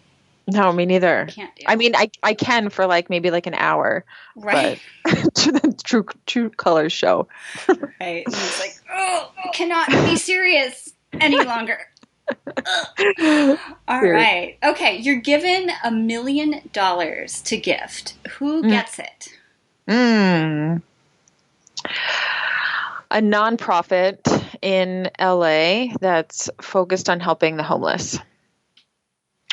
A: No, me neither.
B: Can't
A: I
B: deal.
A: mean, I can for like maybe like an hour,
B: Right.
A: but to the true colors show.
B: Right. And it's like, oh, I cannot be serious any longer. Ugh. All
A: Serious.
B: right. Okay, you're given $1 million to gift. Who
A: Mm.
B: gets it?
A: Mm. A nonprofit in LA that's focused on helping the homeless.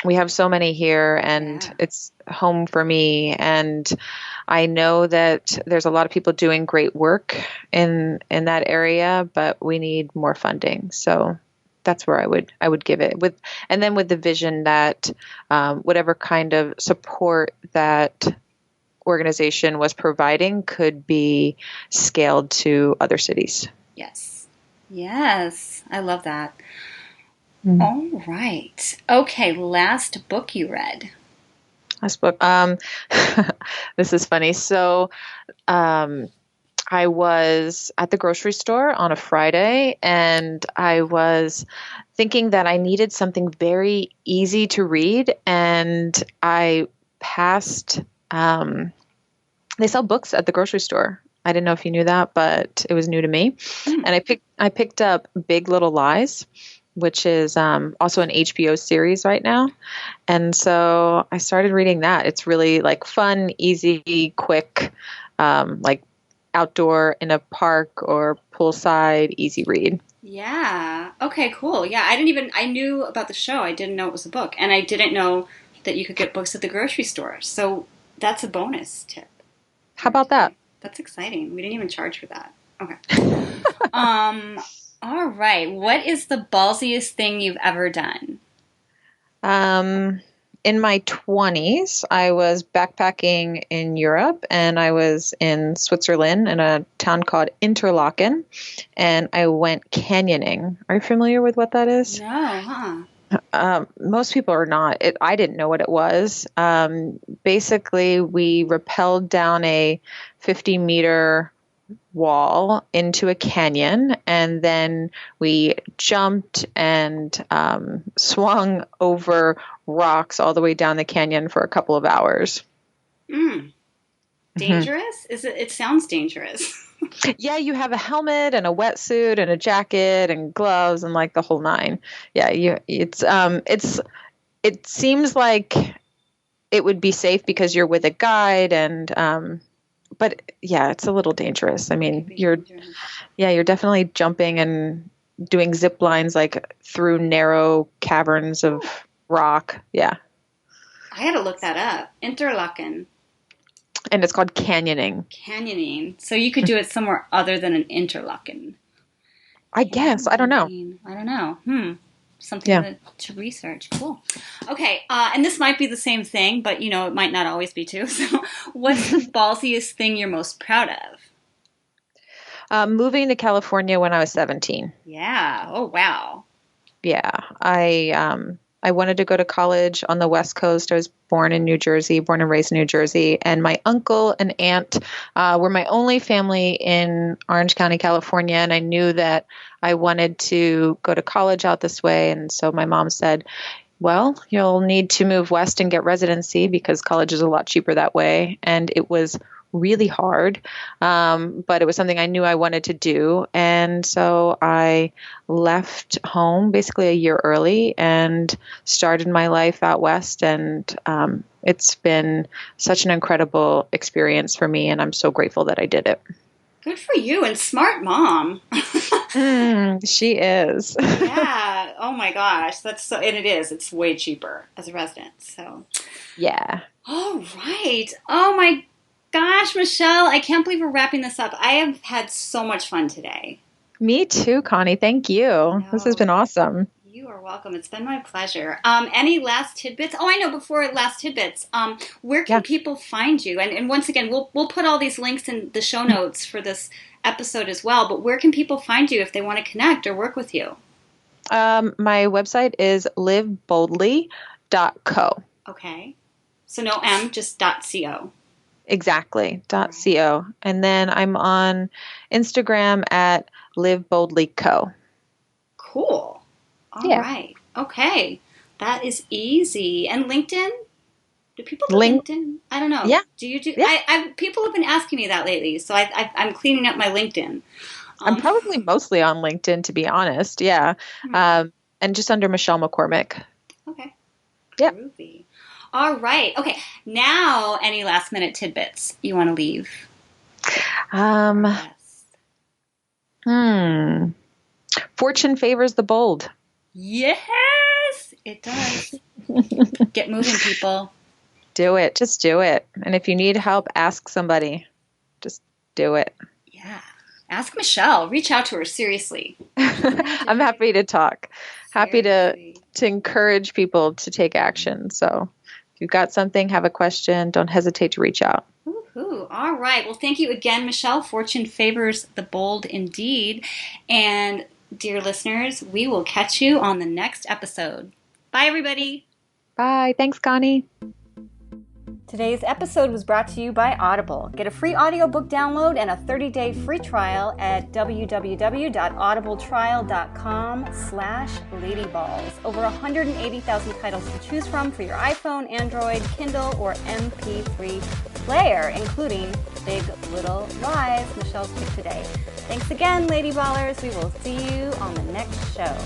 A: We have so many here and
B: Yeah.
A: it's home for me, and I know that there's a lot of people doing great work in that area, but we need more funding. So that's where I would give it with, and then with the vision that whatever kind of support that organization was providing could be scaled to other cities.
B: Yes. Yes. I love that.
A: Mm.
B: All right. Okay, last book you read.
A: This book, this is funny. So, um, I was at the grocery store on a Friday and I was thinking that I needed something very easy to read. And I passed, they sell books at the grocery store. I didn't know if you knew that, but it was new to me.
B: Mm.
A: And I picked up Big Little Lies, which is also an HBO series right now. And so I started reading that. It's really like fun, easy, quick, like outdoor in a park or poolside, easy read.
B: Yeah. Okay, cool. Yeah, I knew about the show. I didn't know it was a book. And I didn't know that you could get books at the grocery store. So that's a bonus tip
A: How
B: here
A: about that?
B: today. That's exciting. We didn't even charge for that. Okay. Um, all right. What is the ballsiest thing you've ever done?
A: Um, in my 20s, I was backpacking in Europe and I was in Switzerland in a town called Interlaken and I went canyoning. Are you familiar with what that is?
B: No, huh?
A: Most people are not. I didn't know what it was. Basically, we rappelled down a 50-meter wall into a canyon, and then we jumped and swung over rocks all the way down the canyon for a couple of hours.
B: Mm.
A: Hmm.
B: Dangerous? Is it? It sounds dangerous.
A: Yeah, you have a helmet and a wetsuit and a jacket and gloves and like the whole nine. Yeah, it seems like it would be safe because you're with a guide and but yeah, it's a little dangerous. I mean, you're definitely jumping and doing zip lines like through narrow caverns of rock. Yeah.
B: I had to look that up. Interlaken.
A: And it's called canyoning.
B: Canyoning. So you could do it somewhere other than an Interlaken.
A: I guess. I don't know.
B: Canyoning. I don't know. Something
A: Yeah.
B: to research. Cool. Okay, and this might be the same thing, but you know, it might not always be too. So, what's the ballsiest thing you're most proud of?
A: Moving to California when I was 17.
B: Yeah. Oh, wow.
A: Yeah. I wanted to go to college on the West Coast. I was born in New Jersey, born and raised in New Jersey. And my uncle and aunt were my only family in Orange County, California. And I knew that I wanted to go to college out this way. And so my mom said, well, you'll need to move west and get residency because college is a lot cheaper that way. And it was really hard, but it was something I knew I wanted to do. And so I left home basically a year early and started my life out west. And it's been such an incredible experience for me. And I'm so grateful that I did it.
B: Good for you and smart mom.
A: She is.
B: Yeah. Oh my gosh. That's so, and it is. It's way cheaper as a resident. So,
A: Yeah.
B: all right. Oh my gosh, Michelle, I can't believe we're wrapping this up. I have had so much fun today.
A: Me too, Connie. Thank you. This has
B: No,
A: been awesome.
B: you are are welcome. It's been my pleasure. Any last tidbits? Oh, I know. Before last tidbits, where can people find you? And once again, we'll put all these links in the show notes for this episode as well. But where can people find you if they want to connect or work with you?
A: My website is liveboldly.co.
B: Okay. So no M, just .co.
A: Exactly. .co. And then I'm on Instagram at liveboldlyco.
B: Cool. All right. Okay. That is easy. And LinkedIn? Do people do LinkedIn? I don't know.
A: Yeah.
B: Do you do?
A: Yeah.
B: People have been asking me that lately, so I'm cleaning up my LinkedIn.
A: I'm probably mostly on LinkedIn, to be honest. Yeah. And just under Michelle McCormick.
B: Okay.
A: Yeah.
B: Groovy. All right. Okay. Now, any last minute tidbits you want to leave?
A: Fortune favors the bold.
B: Yes, it does. Get moving, people.
A: Do it. Just do it. And if you need help, ask somebody. Just do it.
B: Yeah. Ask Michelle. Reach out to her, seriously.
A: I'm happy to talk. Happy to encourage people to take action. So if you've got something, have a question, don't hesitate to reach out.
B: Woohoo. All right. Well, thank you again, Michelle. Fortune favors the bold indeed. And dear listeners, we will catch you on the next episode. Bye, everybody.
A: Bye. Thanks, Connie.
B: Today's episode was brought to you by Audible. Get a free audiobook download and a 30-day free trial at www.audibletrial.com/ladyballs. Over 180,000 titles to choose from for your iPhone, Android, Kindle, or MP3 player, including Big Little Lies, Michelle's pick today. Thanks again, Lady Ballers. We will see you on the next show.